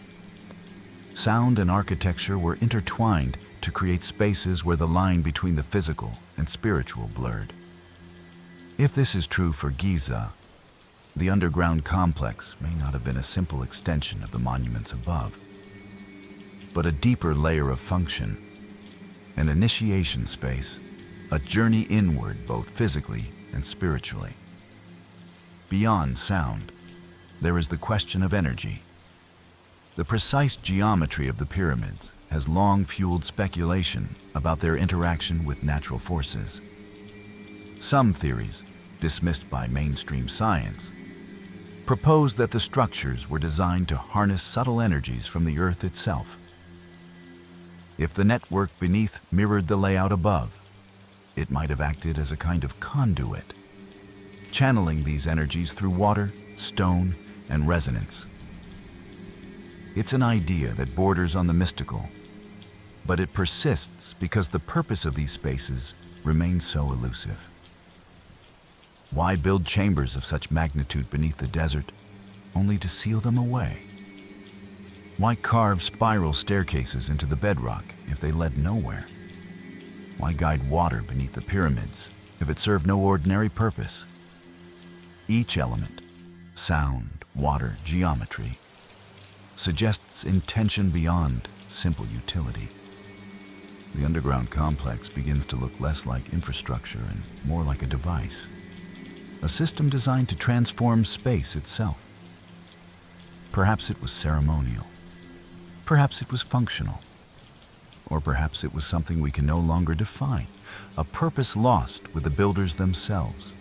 Speaker 1: sound and architecture were intertwined to create spaces where the line between the physical and spiritual blurred. If this is true for Giza, the underground complex may not have been a simple extension of the monuments above, but a deeper layer of function, an initiation space, a journey inward both physically and spiritually. Beyond sound, there is the question of energy. The precise geometry of the pyramids has long fueled speculation about their interaction with natural forces. Some theories, dismissed by mainstream science, propose that the structures were designed to harness subtle energies from the earth itself. If the network beneath mirrored the layout above, it might have acted as a kind of conduit, channeling these energies through water, stone, and resonance. It's an idea that borders on the mystical, but it persists because the purpose of these spaces remains so elusive. Why build chambers of such magnitude beneath the desert, only to seal them away? Why carve spiral staircases into the bedrock if they led nowhere? Why guide water beneath the pyramids if it served no ordinary purpose? Each element, sound, water, geometry, suggests intention beyond simple utility. The underground complex begins to look less like infrastructure and more like a device, a system designed to transform space itself. Perhaps it was ceremonial, perhaps it was functional, or perhaps it was something we can no longer define, a purpose lost with the builders themselves.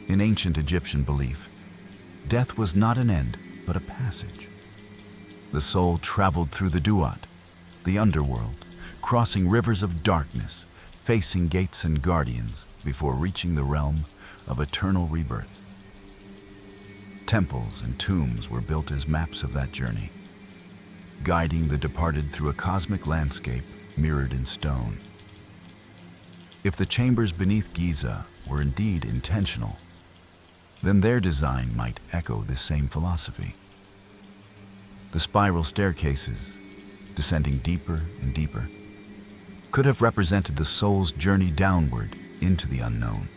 Speaker 1: In ancient Egyptian belief, death was not an end, but a passage. The soul traveled through the duat, the underworld, crossing rivers of darkness, facing gates and guardians before reaching the realm of eternal rebirth. Temples and tombs were built as maps of that journey, guiding the departed through a cosmic landscape mirrored in stone. If the chambers beneath Giza were indeed intentional, then their design might echo this same philosophy. The spiral staircases, descending deeper and deeper, could have represented the soul's journey downward into the unknown.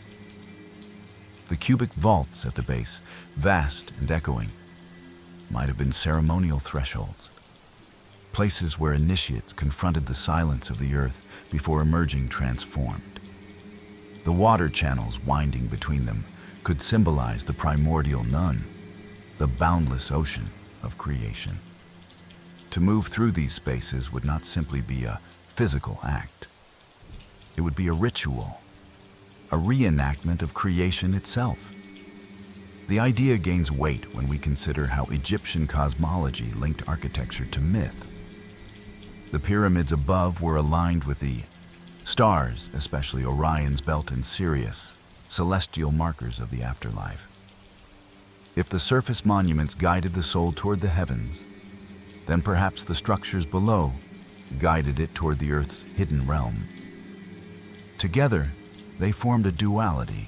Speaker 1: The cubic vaults at the base, vast and echoing, might have been ceremonial thresholds, places where initiates confronted the silence of the earth before emerging transformed. The water channels winding between them could symbolize the primordial none, the boundless ocean of creation. To move through these spaces would not simply be a physical act. It would be a ritual, a reenactment of creation itself. The idea gains weight when we consider how Egyptian cosmology linked architecture to myth. The pyramids above were aligned with the stars, especially Orion's belt and Sirius, celestial markers of the afterlife. If the surface monuments guided the soul toward the heavens, then perhaps the structures below guided it toward the earth's hidden realm. Together, they formed a duality,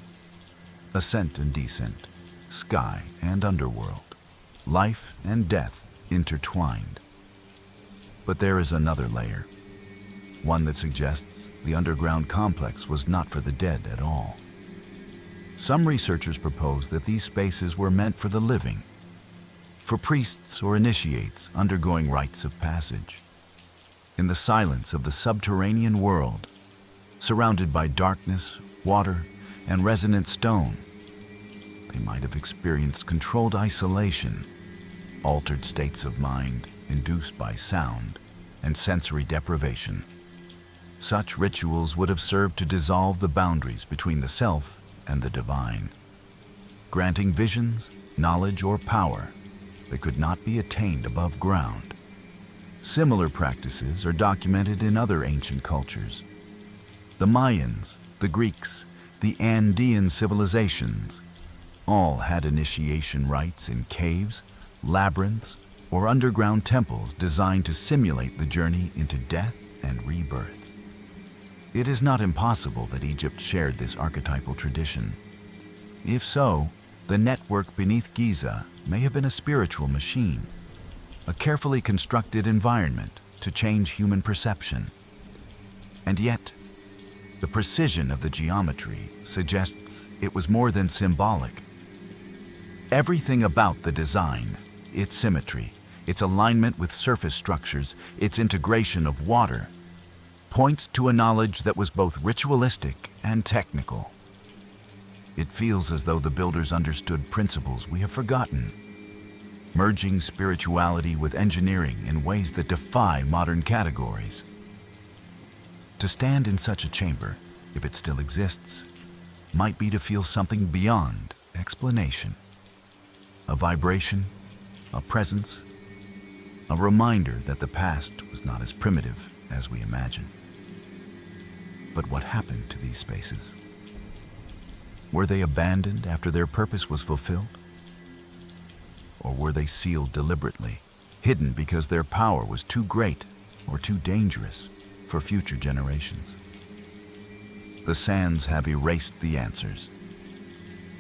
Speaker 1: ascent and descent, sky and underworld, life and death intertwined. But there is another layer, one that suggests the underground complex was not for the dead at all. Some researchers propose that these spaces were meant for the living, for priests or initiates undergoing rites of passage. In the silence of the subterranean world, surrounded by darkness, water, and resonant stone, they might have experienced controlled isolation, altered states of mind induced by sound and sensory deprivation. Such rituals would have served to dissolve the boundaries between the self and the divine, granting visions, knowledge, or power that could not be attained above ground. Similar practices are documented in other ancient cultures. The Mayans, the Greeks, the Andean civilizations all had initiation rites in caves, labyrinths, or underground temples designed to simulate the journey into death and rebirth. It is not impossible that Egypt shared this archetypal tradition. If so, the network beneath Giza may have been a spiritual machine, a carefully constructed environment to change human perception. And yet, the precision of the geometry suggests it was more than symbolic. Everything about the design, its symmetry, its alignment with surface structures, its integration of water, points to a knowledge that was both ritualistic and technical. It feels as though the builders understood principles we have forgotten, merging spirituality with engineering in ways that defy modern categories. To stand in such a chamber, if it still exists, might be to feel something beyond explanation. A vibration, a presence, a reminder that the past was not as primitive as we imagine. But what happened to these spaces? Were they abandoned after their purpose was fulfilled? Or were they sealed deliberately, hidden because their power was too great or too dangerous for future generations? The sands have erased the answers.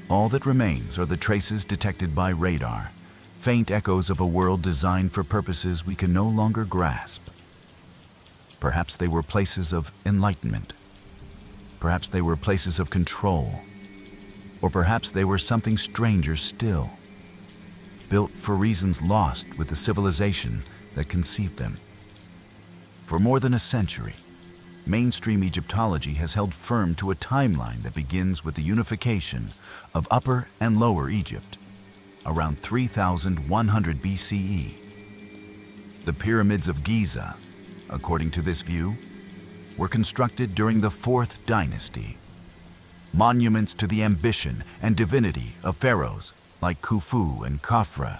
Speaker 1: All that remains are the traces detected by radar, faint echoes of a world designed for purposes we can no longer grasp. Perhaps they were places of enlightenment. Perhaps they were places of control. Or perhaps they were something stranger still, built for reasons lost with the civilization that conceived them. For more than a century, mainstream Egyptology has held firm to a timeline that begins with the unification of Upper and Lower Egypt, around 3100 BCE. The pyramids of Giza, according to this view, were constructed during the 4th dynasty, monuments to the ambition and divinity of pharaohs like Khufu and Khafra.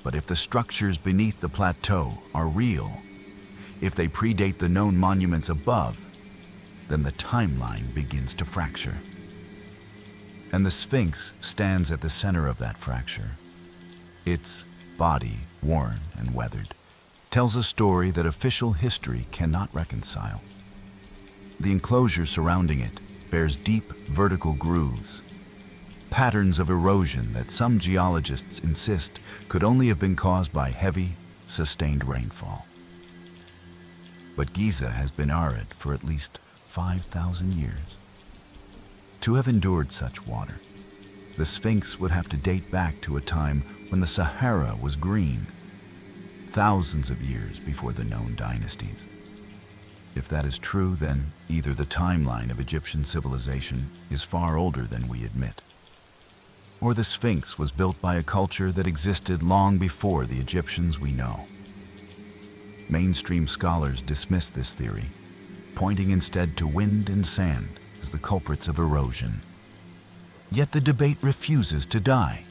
Speaker 1: But if the structures beneath the plateau are real, if they predate the known monuments above, then the timeline begins to fracture. And the Sphinx stands at the center of that fracture. Its body, worn and weathered, tells a story that official history cannot reconcile. The enclosure surrounding it bears deep vertical grooves, patterns of erosion that some geologists insist could only have been caused by heavy, sustained rainfall. But Giza has been arid for at least 5,000 years. To have endured such water, the Sphinx would have to date back to a time when the Sahara was green, thousands of years before the known dynasties. If that is true, then either the timeline of Egyptian civilization is far older than we admit, or the Sphinx was built by a culture that existed long before the Egyptians we know. Mainstream scholars dismiss this theory, pointing instead to wind and sand as the culprits of erosion. Yet the debate refuses to die,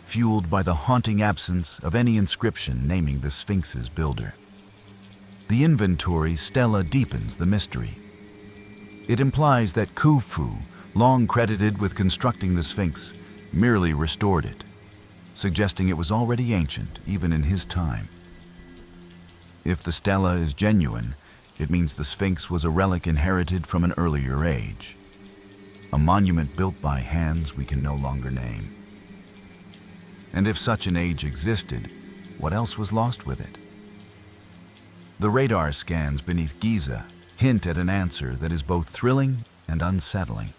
Speaker 1: fueled by the haunting absence of any inscription naming the Sphinx's builder. The inventory stela deepens the mystery. It implies that Khufu, long credited with constructing the Sphinx, merely restored it, suggesting it was already ancient even in his time. If the stela is genuine, it means the Sphinx was a relic inherited from an earlier age, a monument built by hands we can no longer name. And if such an age existed, what else was lost with it? The radar scans beneath Giza hint at an answer that is both thrilling and unsettling.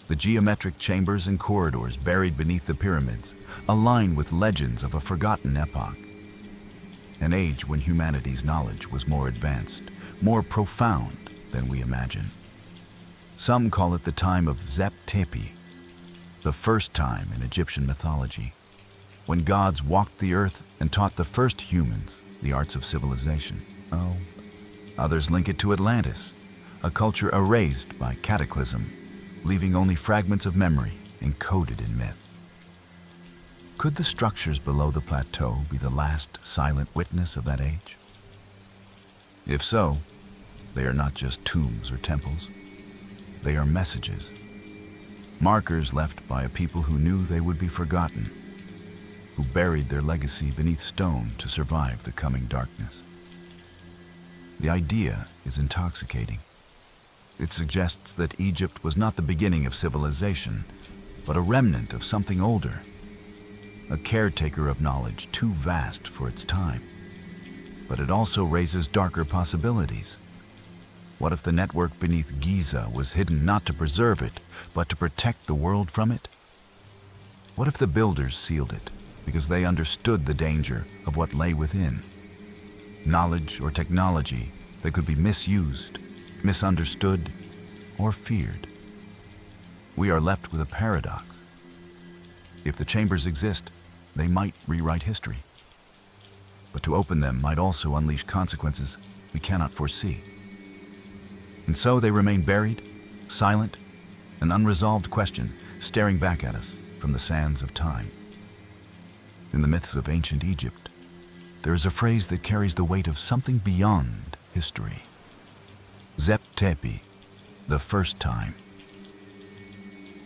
Speaker 1: The geometric chambers and corridors buried beneath the pyramids align with legends of a forgotten epoch, an age when humanity's knowledge was more advanced, more profound than we imagine. Some call it the time of Zep-Tepi, the first time in Egyptian mythology, when gods walked the earth and taught the first humans the arts of civilization. Others link it to Atlantis, a culture erased by cataclysm, leaving only fragments of memory encoded in myth. Could the structures below the plateau be the last silent witness of that age? If so, they are not just tombs or temples. They are messages, markers left by a people who knew they would be forgotten, who buried their legacy beneath stone to survive the coming darkness. The idea is intoxicating. It suggests that Egypt was not the beginning of civilization, but a remnant of something older, a caretaker of knowledge too vast for its time. But it also raises darker possibilities. What if the network beneath Giza was hidden not to preserve it, but to protect the world from it? What if the builders sealed it because they understood the danger of what lay within? Knowledge or technology that could be misused, misunderstood, or feared. We are left with a paradox. If the chambers exist, they might rewrite history. But to open them might also unleash consequences we cannot foresee. And so they remain buried, silent, an unresolved question staring back at us from the sands of time. In the myths of ancient Egypt, there is a phrase that carries the weight of something beyond history. Zep-Tepi, the first time.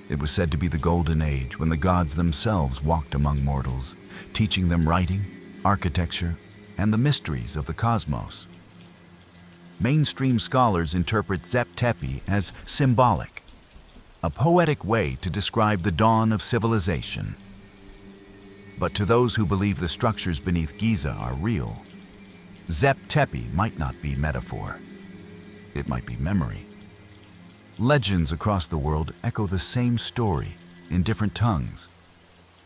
Speaker 1: It was said to be the golden age when the gods themselves walked among mortals, teaching them writing, architecture, and the mysteries of the cosmos. Mainstream scholars interpret Zep-Tepi as symbolic, a poetic way to describe the dawn of civilization. But to those who believe the structures beneath Giza are real, Zep-Tepi might not be metaphor. It might be memory. Legends across the world echo the same story in different tongues.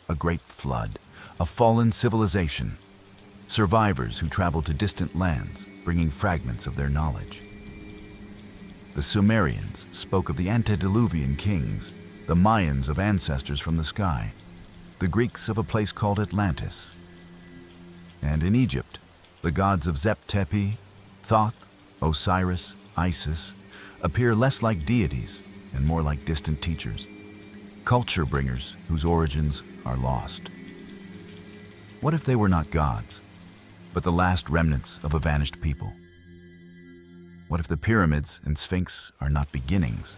Speaker 1: A great flood, a fallen civilization, survivors who traveled to distant lands, bringing fragments of their knowledge. The Sumerians spoke of the antediluvian kings, the Mayans of ancestors from the sky, the Greeks of a place called Atlantis. And in Egypt, the gods of Zep-Tepi, Thoth, Osiris, Isis, appear less like deities and more like distant teachers, culture bringers whose origins are lost. What if they were not gods, but the last remnants of a vanished people? What if the pyramids and sphinx are not beginnings,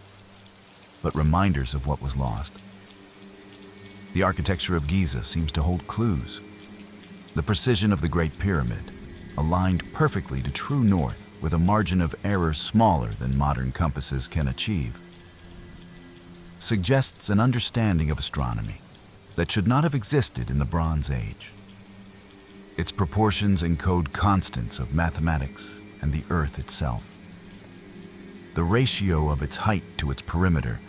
Speaker 1: but reminders of what was lost? The architecture of Giza seems to hold clues. The precision of the Great Pyramid, aligned perfectly to true north with a margin of error smaller than modern compasses can achieve, suggests an understanding of astronomy that should not have existed in the Bronze Age. Its proportions encode constants of mathematics and the Earth itself. The ratio of its height to its perimeter,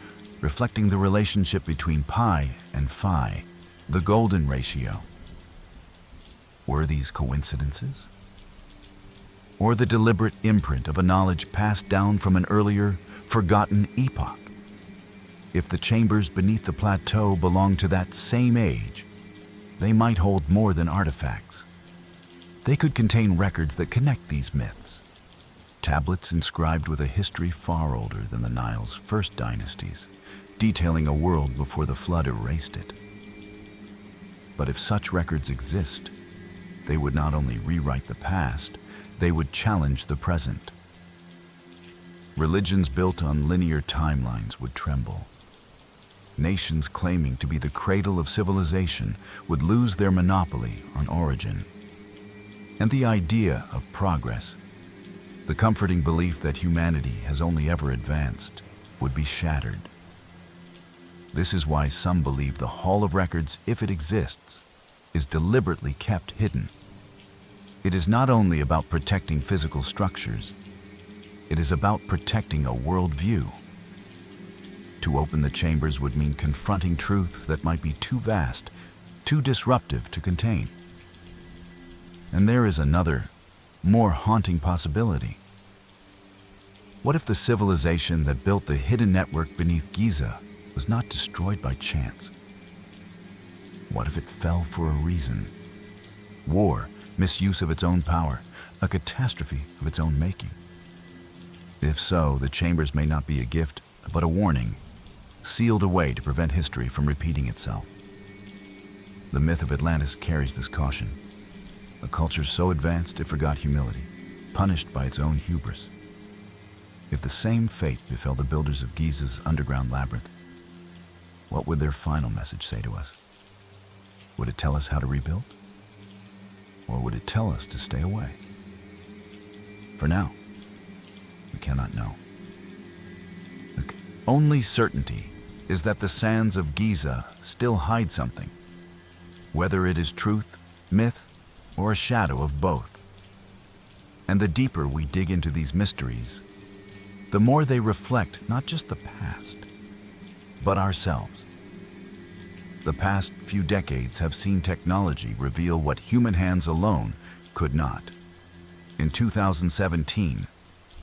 Speaker 1: reflecting the relationship between pi and phi, the golden ratio. Were these coincidences? Or the deliberate imprint of a knowledge passed down from an earlier, forgotten epoch? If the chambers beneath the plateau belong to that same age, they might hold more than artifacts. They could contain records that connect these myths, tablets inscribed with a history far older than the Nile's first dynasties, detailing a world before the flood erased it. But if such records exist, they would not only rewrite the past, they would challenge the present. Religions built on linear timelines would tremble. Nations claiming to be the cradle of civilization would lose their monopoly on origin. And the idea of progress, the comforting belief that humanity has only ever advanced, would be shattered. This is why some believe the Hall of Records, if it exists, is deliberately kept hidden. It is not only about protecting physical structures, it is about protecting a worldview. To open the chambers would mean confronting truths that might be too vast, too disruptive to contain. And there is another, more haunting possibility. What if the civilization that built the hidden network beneath Giza was not destroyed by chance? What if it fell for a reason? War, misuse of its own power, a catastrophe of its own making. If so, the chambers may not be a gift, but a warning, sealed away to prevent history from repeating itself. The myth of Atlantis carries this caution. A culture so advanced it forgot humility, punished by its own hubris. If the same fate befell the builders of Giza's underground labyrinth, what would their final message say to us? Would it tell us how to rebuild? Or would it tell us to stay away? For now, we cannot know. The only certainty is that the sands of Giza still hide something, whether it is truth, myth, or a shadow of both. And the deeper we dig into these mysteries, the more they reflect not just the past, but ourselves. The past few decades have seen technology reveal what human hands alone could not. In 2017,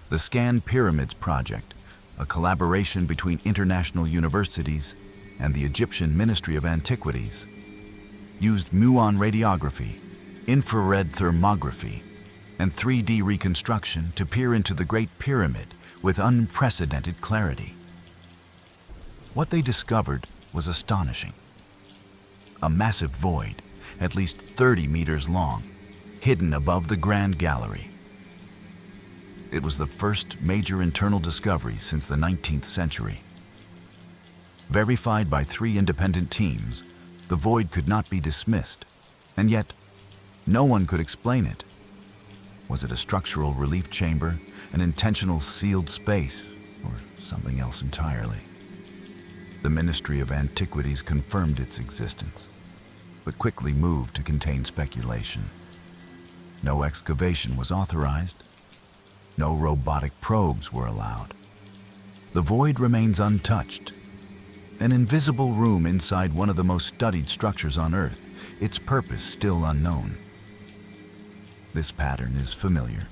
Speaker 1: the Scan Pyramids Project, a collaboration between international universities and the Egyptian Ministry of Antiquities, used muon radiography, infrared thermography, and 3D reconstruction to peer into the Great Pyramid with unprecedented clarity. What they discovered was astonishing. A massive void, at least 30 meters long, hidden above the Grand Gallery. It was the first major internal discovery since the 19th century. Verified by 3 independent teams, the void could not be dismissed, and yet no one could explain it. Was it a structural relief chamber, an intentional sealed space, or something else entirely? The Ministry of Antiquities confirmed its existence, but quickly moved to contain speculation. No excavation was authorized. No robotic probes were allowed. The void remains untouched, an invisible room inside one of the most studied structures on Earth, its purpose still unknown. This pattern is familiar.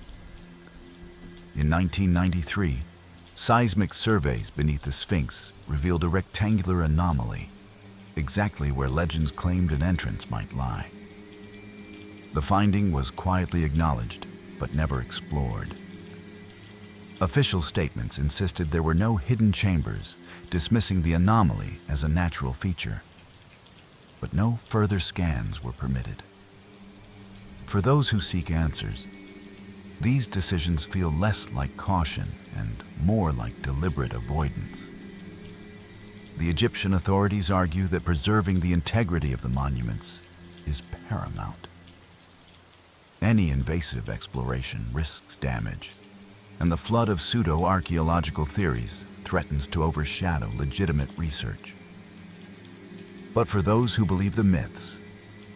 Speaker 1: In 1993, seismic surveys beneath the Sphinx revealed a rectangular anomaly, exactly where legends claimed an entrance might lie. The finding was quietly acknowledged, but never explored. Official statements insisted there were no hidden chambers, dismissing the anomaly as a natural feature. But no further scans were permitted. For those who seek answers, these decisions feel less like caution and more like deliberate avoidance. The Egyptian authorities argue that preserving the integrity of the monuments is paramount. Any invasive exploration risks damage, and the flood of pseudo-archaeological theories threatens to overshadow legitimate research. But for those who believe the myths,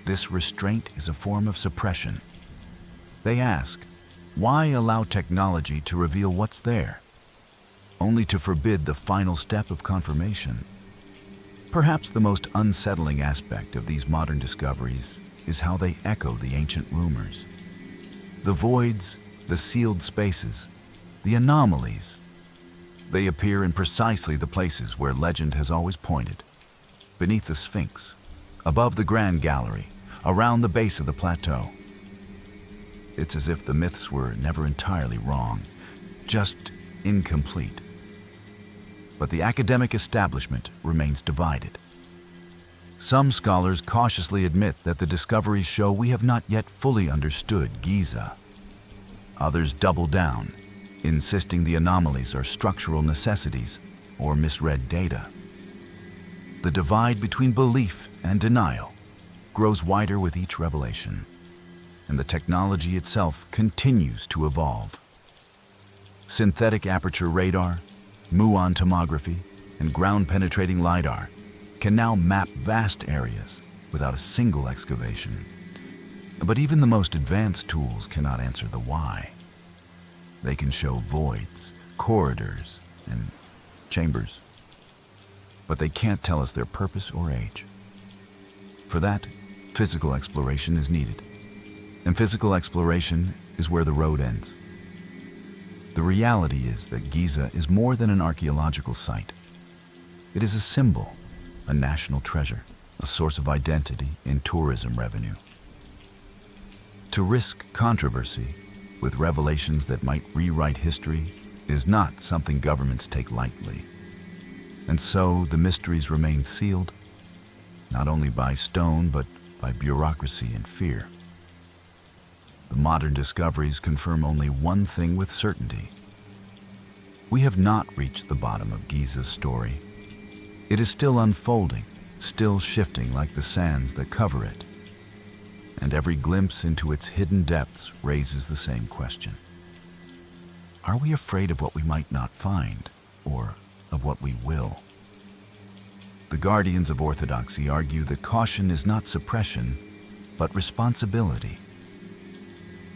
Speaker 1: this restraint is a form of suppression. They ask, why allow technology to reveal what's there, only to forbid the final step of confirmation? Perhaps the most unsettling aspect of these modern discoveries is how they echo the ancient rumors. The voids, the sealed spaces, the anomalies. They appear in precisely the places where legend has always pointed. Beneath the Sphinx, above the Grand Gallery, around the base of the Plateau. It's as if the myths were never entirely wrong, just incomplete. But the academic establishment remains divided. Some scholars cautiously admit that the discoveries show we have not yet fully understood Giza. Others double down, insisting the anomalies are structural necessities or misread data. The divide between belief and denial grows wider with each revelation, and the technology itself continues to evolve. Synthetic aperture radar, muon tomography, and ground-penetrating LiDAR can now map vast areas without a single excavation. But even the most advanced tools cannot answer the why. They can show voids, corridors, and chambers, but they can't tell us their purpose or age. For that, physical exploration is needed. And physical exploration is where the road ends. The reality is that Giza is more than an archaeological site. It is a symbol, a national treasure, a source of identity and tourism revenue. To risk controversy with revelations that might rewrite history is not something governments take lightly. And so the mysteries remain sealed, not only by stone, but by bureaucracy and fear. The modern discoveries confirm only one thing with certainty. We have not reached the bottom of Giza's story. It is still unfolding, still shifting like the sands that cover it. And every glimpse into its hidden depths raises the same question. Are we afraid of what we might not find, or of what we will? The guardians of orthodoxy argue that caution is not suppression, but responsibility.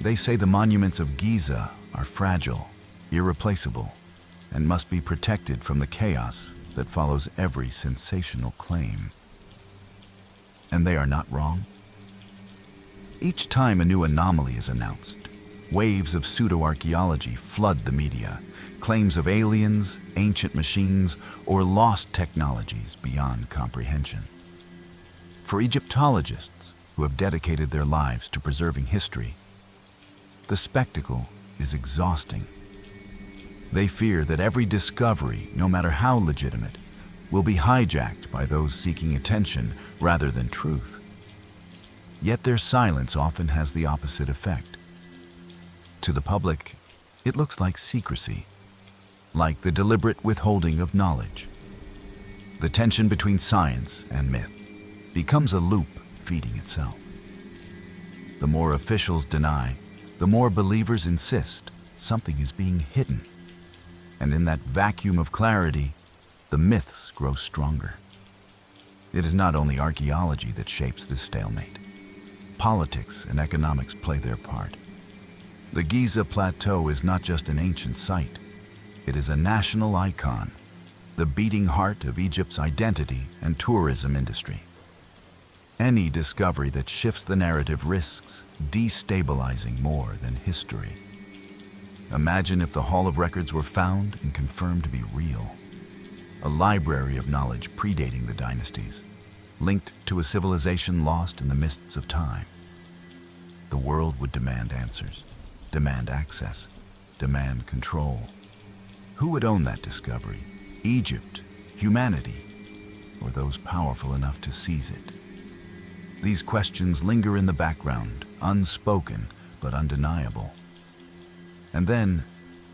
Speaker 1: They say the monuments of Giza are fragile, irreplaceable, and must be protected from the chaos that follows every sensational claim. And they are not wrong. Each time a new anomaly is announced, waves of pseudo-archaeology flood the media, claims of aliens, ancient machines, or lost technologies beyond comprehension. For Egyptologists who have dedicated their lives to preserving history, the spectacle is exhausting. They fear that every discovery, no matter how legitimate, will be hijacked by those seeking attention rather than truth. Yet their silence often has the opposite effect. To the public, it looks like secrecy, like the deliberate withholding of knowledge. The tension between science and myth becomes a loop feeding itself. The more officials deny, the more believers insist something is being hidden. And in that vacuum of clarity, the myths grow stronger. It is not only archaeology that shapes this stalemate. Politics and economics play their part. The Giza Plateau is not just an ancient site. It is a national icon, the beating heart of Egypt's identity and tourism industry. Any discovery that shifts the narrative risks destabilizing more than history. Imagine if the Hall of Records were found and confirmed to be real. A library of knowledge predating the dynasties, linked to a civilization lost in the mists of time. The world would demand answers, demand access, demand control. Who would own that discovery? Egypt, humanity, or those powerful enough to seize it? These questions linger in the background, unspoken but undeniable. And then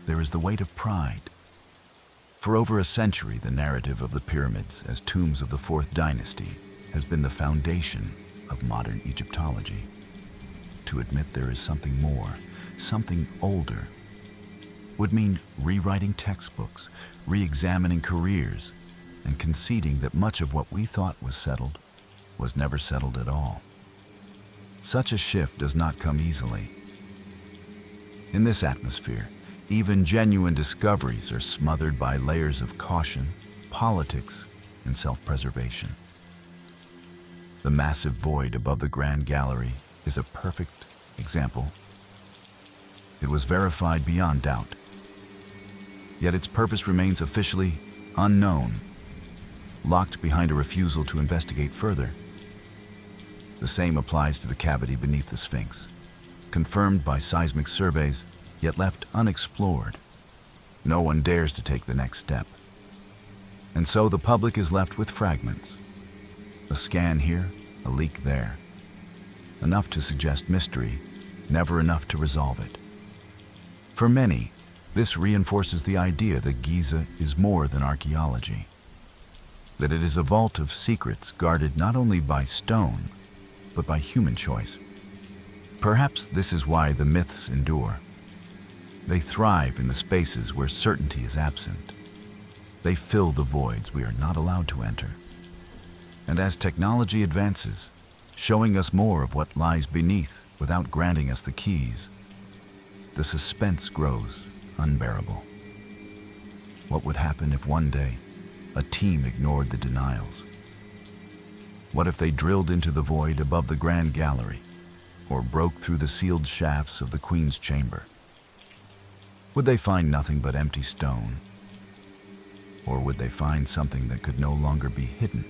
Speaker 1: there is the weight of pride. For over a century, the narrative of the pyramids as tombs of the Fourth Dynasty has been the foundation of modern Egyptology. To admit there is something more, something older, would mean rewriting textbooks, re-examining careers, and conceding that much of what we thought was settled was never settled at all. Such a shift does not come easily. In this atmosphere, even genuine discoveries are smothered by layers of caution, politics, and self-preservation. The massive void above the Grand Gallery is a perfect example. It was verified beyond doubt. Yet its purpose remains officially unknown, locked behind a refusal to investigate further. The same applies to the cavity beneath the Sphinx, confirmed by seismic surveys, yet left unexplored. No one dares to take the next step. And so the public is left with fragments. A scan here, a leak there. Enough to suggest mystery, never enough to resolve it. For many, this reinforces the idea that Giza is more than archaeology. That it is a vault of secrets guarded not only by stone, but by human choice. Perhaps this is why the myths endure. They thrive in the spaces where certainty is absent. They fill the voids we are not allowed to enter. And as technology advances, showing us more of what lies beneath without granting us the keys, the suspense grows unbearable. What would happen if one day a team ignored the denials. What if they drilled into the void above the Grand Gallery, or broke through the sealed shafts of the Queen's chamber? Would they find nothing but empty stone? Or would they find something that could no longer be hidden?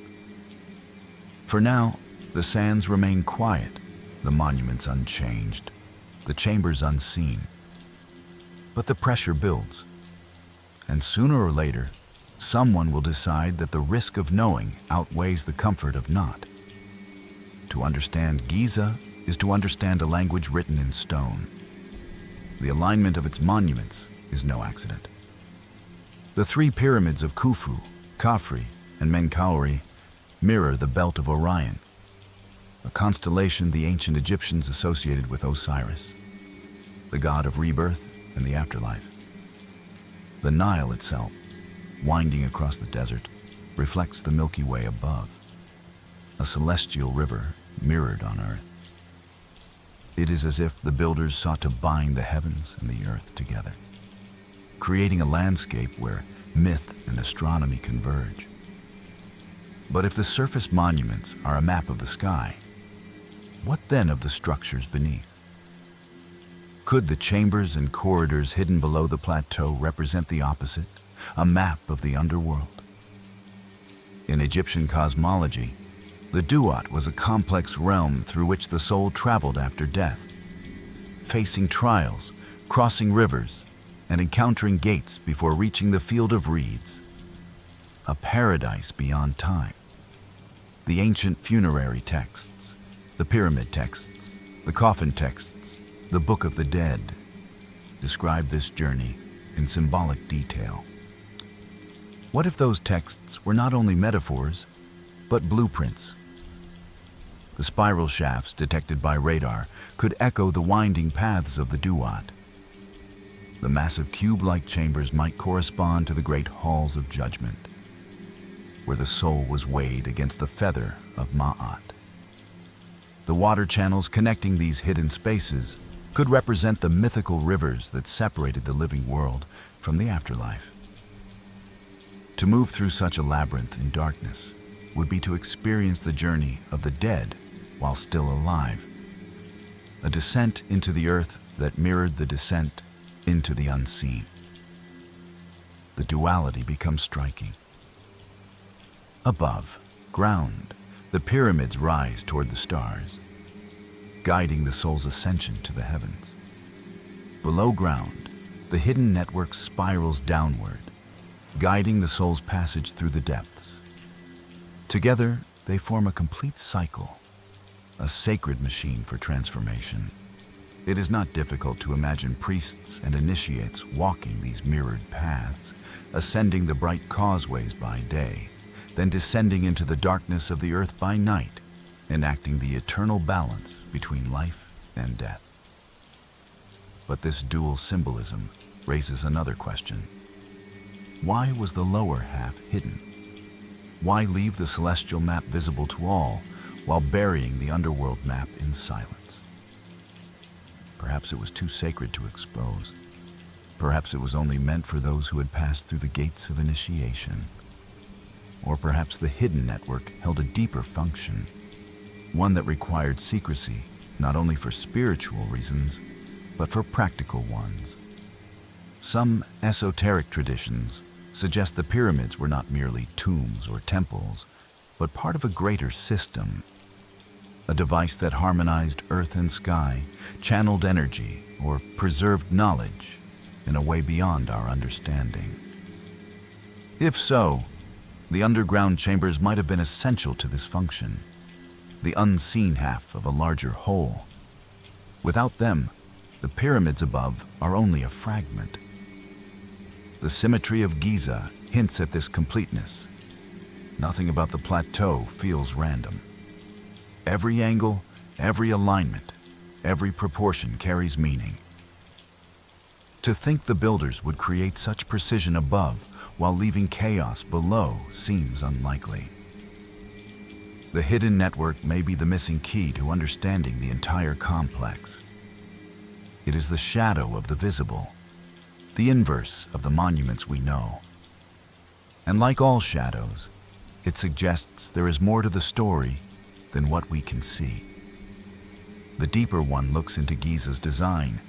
Speaker 1: For now, the sands remain quiet, the monuments unchanged, the chambers unseen. But the pressure builds, and sooner or later, someone will decide that the risk of knowing outweighs the comfort of not. To understand Giza is to understand a language written in stone. The alignment of its monuments is no accident. The three pyramids of Khufu, Khafre, and Menkaure mirror the belt of Orion, a constellation the ancient Egyptians associated with Osiris, the god of rebirth and the afterlife. The Nile itself, winding across the desert, reflects the Milky Way above, a celestial river mirrored on earth. It is as if the builders sought to bind the heavens and the earth together, creating a landscape where myth and astronomy converge. But if the surface monuments are a map of the sky, what then of the structures beneath? Could the chambers and corridors hidden below the plateau represent the opposite, a map of the underworld? In Egyptian cosmology, the Duat was a complex realm through which the soul traveled after death, facing trials, crossing rivers, and encountering gates before reaching the field of reeds, a paradise beyond time. The ancient funerary texts, the pyramid texts, the coffin texts, the Book of the Dead describe this journey in symbolic detail. What if those texts were not only metaphors, but blueprints? The spiral shafts detected by radar could echo the winding paths of the Duat. The massive cube-like chambers might correspond to the great halls of judgment, where the soul was weighed against the feather of Ma'at. The water channels connecting these hidden spaces could represent the mythical rivers that separated the living world from the afterlife. To move through such a labyrinth in darkness would be to experience the journey of the dead while still alive, a descent into the earth that mirrored the descent into the unseen. The duality becomes striking. Above, ground, the pyramids rise toward the stars, guiding the soul's ascension to the heavens. Below ground, the hidden network spirals downward, guiding the soul's passage through the depths. Together, they form a complete cycle, a sacred machine for transformation. It is not difficult to imagine priests and initiates walking these mirrored paths, ascending the bright causeways by day, then descending into the darkness of the earth by night, enacting the eternal balance between life and death. But this dual symbolism raises another question. Why was the lower half hidden? Why leave the celestial map visible to all while burying the underworld map in silence? Perhaps it was too sacred to expose. Perhaps it was only meant for those who had passed through the gates of initiation. Or perhaps the hidden network held a deeper function, one that required secrecy, not only for spiritual reasons, but for practical ones. Some esoteric traditions suggest the pyramids were not merely tombs or temples, but part of a greater system, a device that harmonized earth and sky, channeled energy, or preserved knowledge in a way beyond our understanding. If so, the underground chambers might have been essential to this function, the unseen half of a larger whole. Without them, the pyramids above are only a fragment. The symmetry of Giza hints at this completeness. Nothing about the plateau feels random. Every angle, every alignment, every proportion carries meaning. To think the builders would create such precision above while leaving chaos below seems unlikely. The hidden network may be the missing key to understanding the entire complex. It is the shadow of the visible, the inverse of the monuments we know. And like all shadows, it suggests there is more to the story than what we can see. The deeper one looks into Giza's design,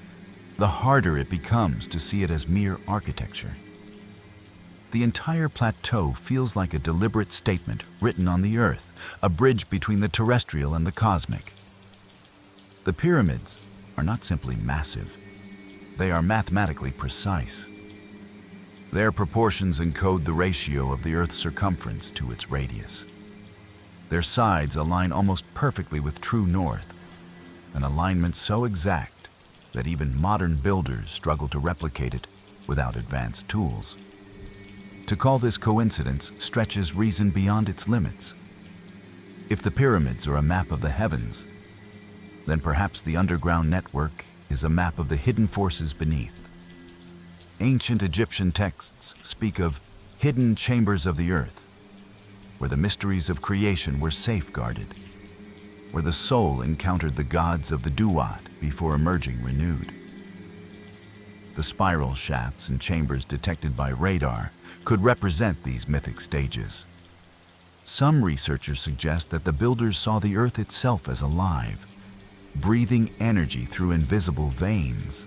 Speaker 1: the harder it becomes to see it as mere architecture. The entire plateau feels like a deliberate statement written on the earth, a bridge between the terrestrial and the cosmic. The pyramids are not simply massive, they are mathematically precise. Their proportions encode the ratio of the Earth's circumference to its radius. Their sides align almost perfectly with true north, an alignment so exact that even modern builders struggle to replicate it without advanced tools. To call this coincidence stretches reason beyond its limits. If the pyramids are a map of the heavens, then perhaps the underground network is a map of the hidden forces beneath. Ancient Egyptian texts speak of hidden chambers of the earth, where the mysteries of creation were safeguarded, where the soul encountered the gods of the duat before emerging renewed. The spiral shafts and chambers detected by radar could represent these mythic stages. Some researchers suggest that the builders saw the earth itself as alive, breathing energy through invisible veins.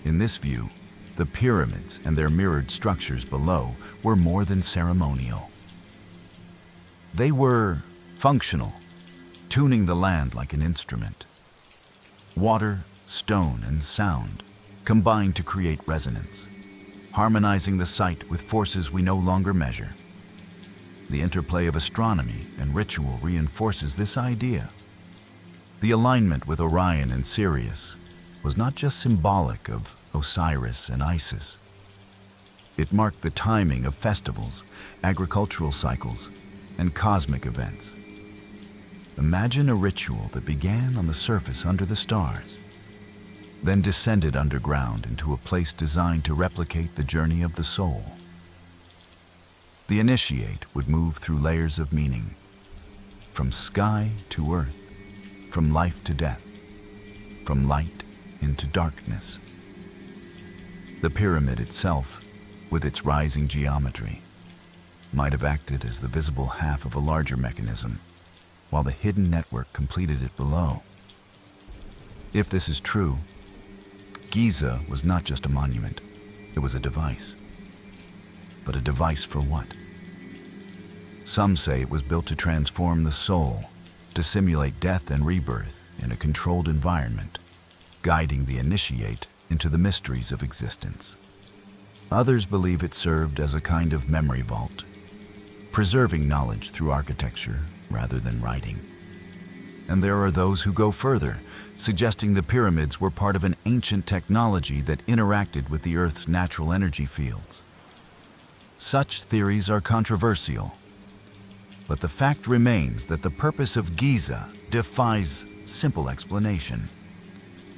Speaker 1: In this view, the pyramids and their mirrored structures below were more than ceremonial. They were functional, tuning the land like an instrument. Water, stone, and sound combined to create resonance, harmonizing the site with forces we no longer measure. The interplay of astronomy and ritual reinforces this idea. The alignment with Orion and Sirius was not just symbolic of Osiris and Isis. It marked the timing of festivals, agricultural cycles, and cosmic events. Imagine a ritual that began on the surface under the stars, then descended underground into a place designed to replicate the journey of the soul. The initiate would move through layers of meaning, from sky to earth, from life to death, from light into darkness. The pyramid itself, with its rising geometry, might have acted as the visible half of a larger mechanism, while the hidden network completed it below. If this is true, Giza was not just a monument, it was a device. But a device for what? Some say it was built to transform the soul, to simulate death and rebirth in a controlled environment, guiding the initiate into the mysteries of existence. Others believe it served as a kind of memory vault, preserving knowledge through architecture rather than writing. And there are those who go further, suggesting the pyramids were part of an ancient technology that interacted with the Earth's natural energy fields. Such theories are controversial, but the fact remains that the purpose of Giza defies simple explanation.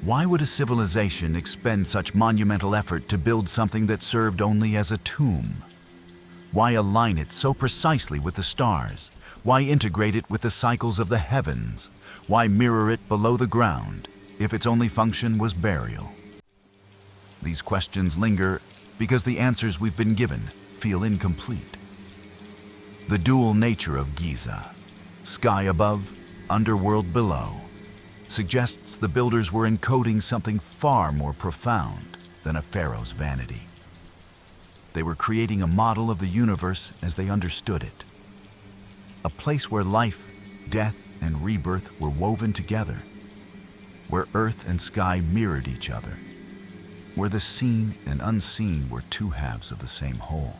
Speaker 1: Why would a civilization expend such monumental effort to build something that served only as a tomb? Why align it so precisely with the stars? Why integrate it with the cycles of the heavens? Why mirror it below the ground if its only function was burial? These questions linger because the answers we've been given feel incomplete. The dual nature of Giza, sky above, underworld below, suggests the builders were encoding something far more profound than a pharaoh's vanity. They were creating a model of the universe as they understood it. A place where life, death, and rebirth were woven together, where earth and sky mirrored each other, where the seen and unseen were two halves of the same whole.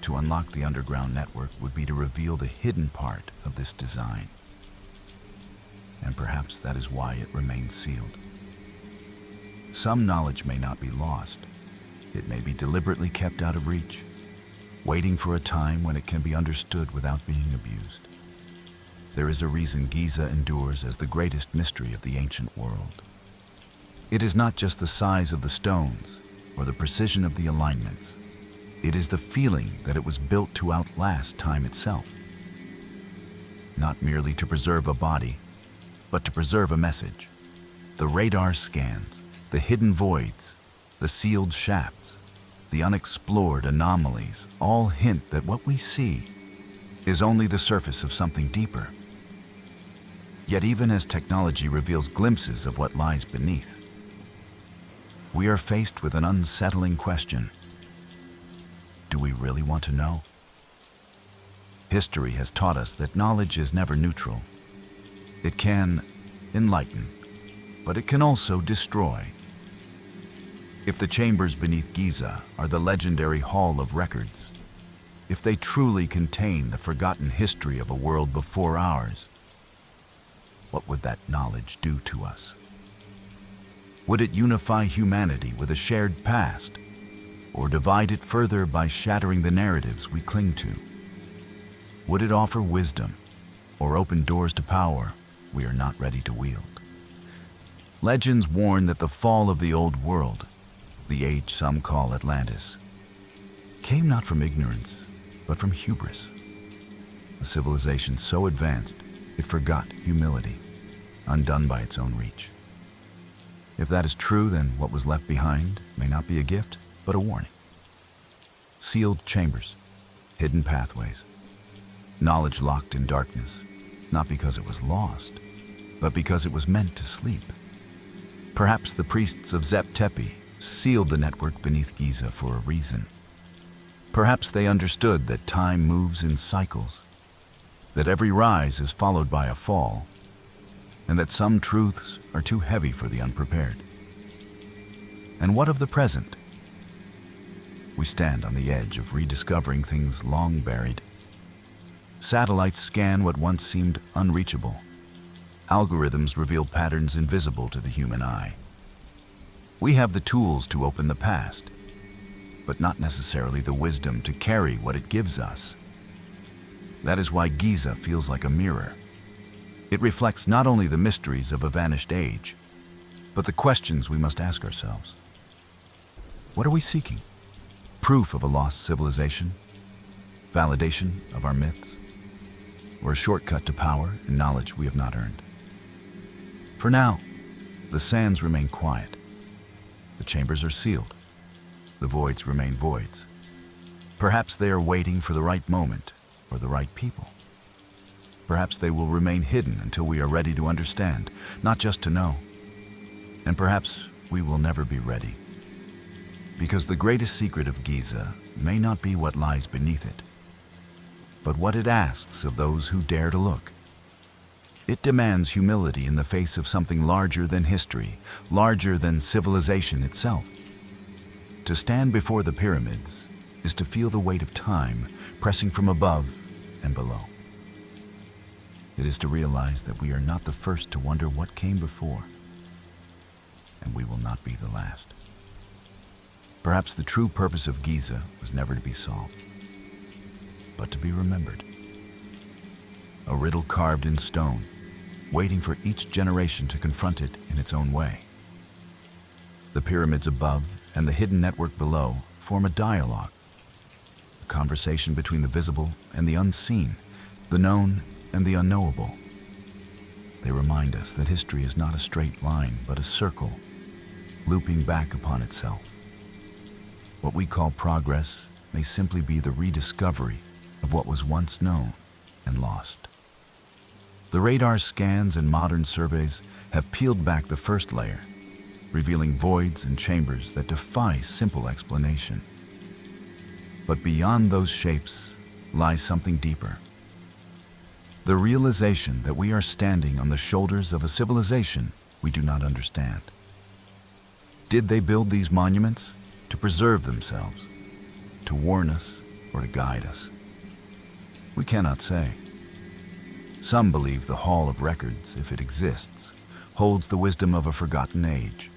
Speaker 1: To unlock the underground network would be to reveal the hidden part of this design. And perhaps that is why it remains sealed. Some knowledge may not be lost. It may be deliberately kept out of reach, waiting for a time when it can be understood without being abused. There is a reason Giza endures as the greatest mystery of the ancient world. It is not just the size of the stones or the precision of the alignments. It is the feeling that it was built to outlast time itself. Not merely to preserve a body, but to preserve a message. The radar scans, the hidden voids, the sealed shafts, the unexplored anomalies, all hint that what we see is only the surface of something deeper. Yet even as technology reveals glimpses of what lies beneath, we are faced with an unsettling question. Do we really want to know? History has taught us that knowledge is never neutral. It can enlighten, but it can also destroy. If the chambers beneath Giza are the legendary Hall of Records, if they truly contain the forgotten history of a world before ours, what would that knowledge do to us? Would it unify humanity with a shared past, or divide it further by shattering the narratives we cling to? Would it offer wisdom, or open doors to power we are not ready to wield? Legends warn that the fall of the old world, the age some call Atlantis, came not from ignorance, but from hubris. A civilization so advanced it forgot humility, undone by its own reach. If that is true, then what was left behind may not be a gift, but a warning. Sealed chambers, hidden pathways, knowledge locked in darkness, not because it was lost, but because it was meant to sleep. Perhaps the priests of Zep Tepi sealed the network beneath Giza for a reason. Perhaps they understood that time moves in cycles, that every rise is followed by a fall, and that some truths are too heavy for the unprepared. And what of the present? We stand on the edge of rediscovering things long buried. Satellites scan what once seemed unreachable. Algorithms reveal patterns invisible to the human eye. We have the tools to open the past, but not necessarily the wisdom to carry what it gives us. That is why Giza feels like a mirror. It reflects not only the mysteries of a vanished age, but the questions we must ask ourselves. What are we seeking? Proof of a lost civilization? Validation of our myths? Or a shortcut to power and knowledge we have not earned? For now, the sands remain quiet. The chambers are sealed. The voids remain voids. Perhaps they are waiting for the right moment or the right people. Perhaps they will remain hidden until we are ready to understand, not just to know. And perhaps we will never be ready. Because the greatest secret of Giza may not be what lies beneath it, but what it asks of those who dare to look. It demands humility in the face of something larger than history, larger than civilization itself. To stand before the pyramids is to feel the weight of time pressing from above and below. It is to realize that we are not the first to wonder what came before, and we will not be the last. Perhaps the true purpose of Giza was never to be solved, but to be remembered. A riddle carved in stone, waiting for each generation to confront it in its own way. The pyramids above and the hidden network below form a dialogue, a conversation between the visible and the unseen, the known and the unknowable. They remind us that history is not a straight line, but a circle, looping back upon itself. What we call progress may simply be the rediscovery of what was once known and lost. The radar scans and modern surveys have peeled back the first layer, revealing voids and chambers that defy simple explanation. But beyond those shapes lies something deeper. The realization that we are standing on the shoulders of a civilization we do not understand. Did they build these monuments to preserve themselves, to warn us, or to guide us? We cannot say. Some believe the Hall of Records, if it exists, holds the wisdom of a forgotten age.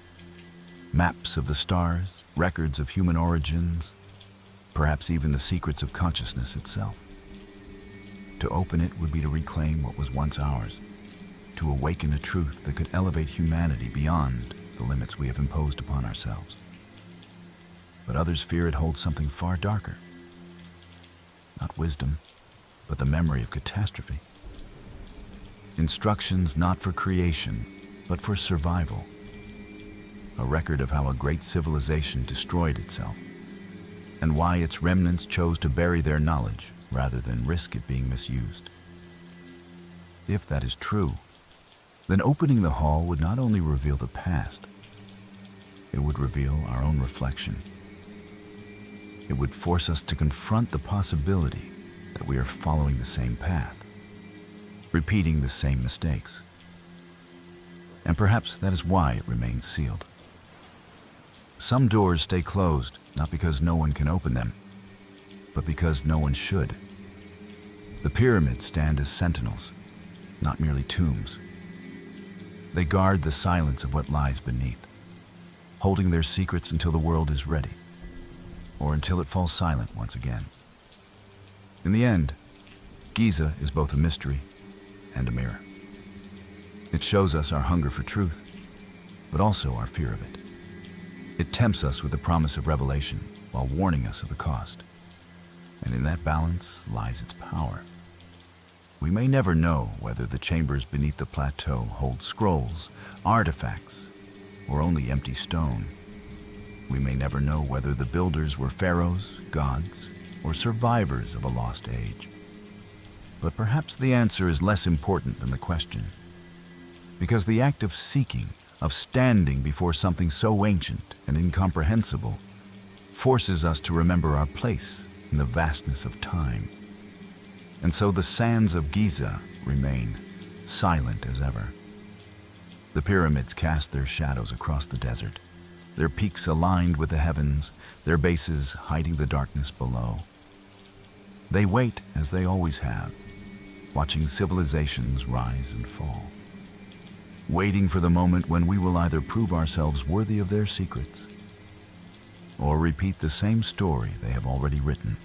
Speaker 1: Maps of the stars, records of human origins, perhaps even the secrets of consciousness itself. To open it would be to reclaim what was once ours, to awaken a truth that could elevate humanity beyond the limits we have imposed upon ourselves. But others fear it holds something far darker. Not wisdom, but the memory of catastrophe. Instructions not for creation, but for survival. A record of how a great civilization destroyed itself, and why its remnants chose to bury their knowledge rather than risk it being misused. If that is true, then opening the hall would not only reveal the past, it would reveal our own reflection. It would force us to confront the possibility that we are following the same path, repeating the same mistakes. And perhaps that is why it remains sealed. Some doors stay closed, not because no one can open them, but because no one should. The pyramids stand as sentinels, not merely tombs. They guard the silence of what lies beneath, holding their secrets until the world is ready, or until it falls silent once again. In the end, Giza is both a mystery and a mirror. It shows us our hunger for truth, but also our fear of it. It tempts us with the promise of revelation while warning us of the cost. And in that balance lies its power. We may never know whether the chambers beneath the plateau hold scrolls, artifacts, or only empty stone. We may never know whether the builders were pharaohs, gods, or survivors of a lost age. But perhaps the answer is less important than the question, because the act of seeking, of standing before something so ancient and incomprehensible, forces us to remember our place in the vastness of time. And so the sands of Giza remain silent as ever. The pyramids cast their shadows across the desert, their peaks aligned with the heavens, their bases hiding the darkness below. They wait as they always have, watching civilizations rise and fall, waiting for the moment when we will either prove ourselves worthy of their secrets or repeat the same story they have already written.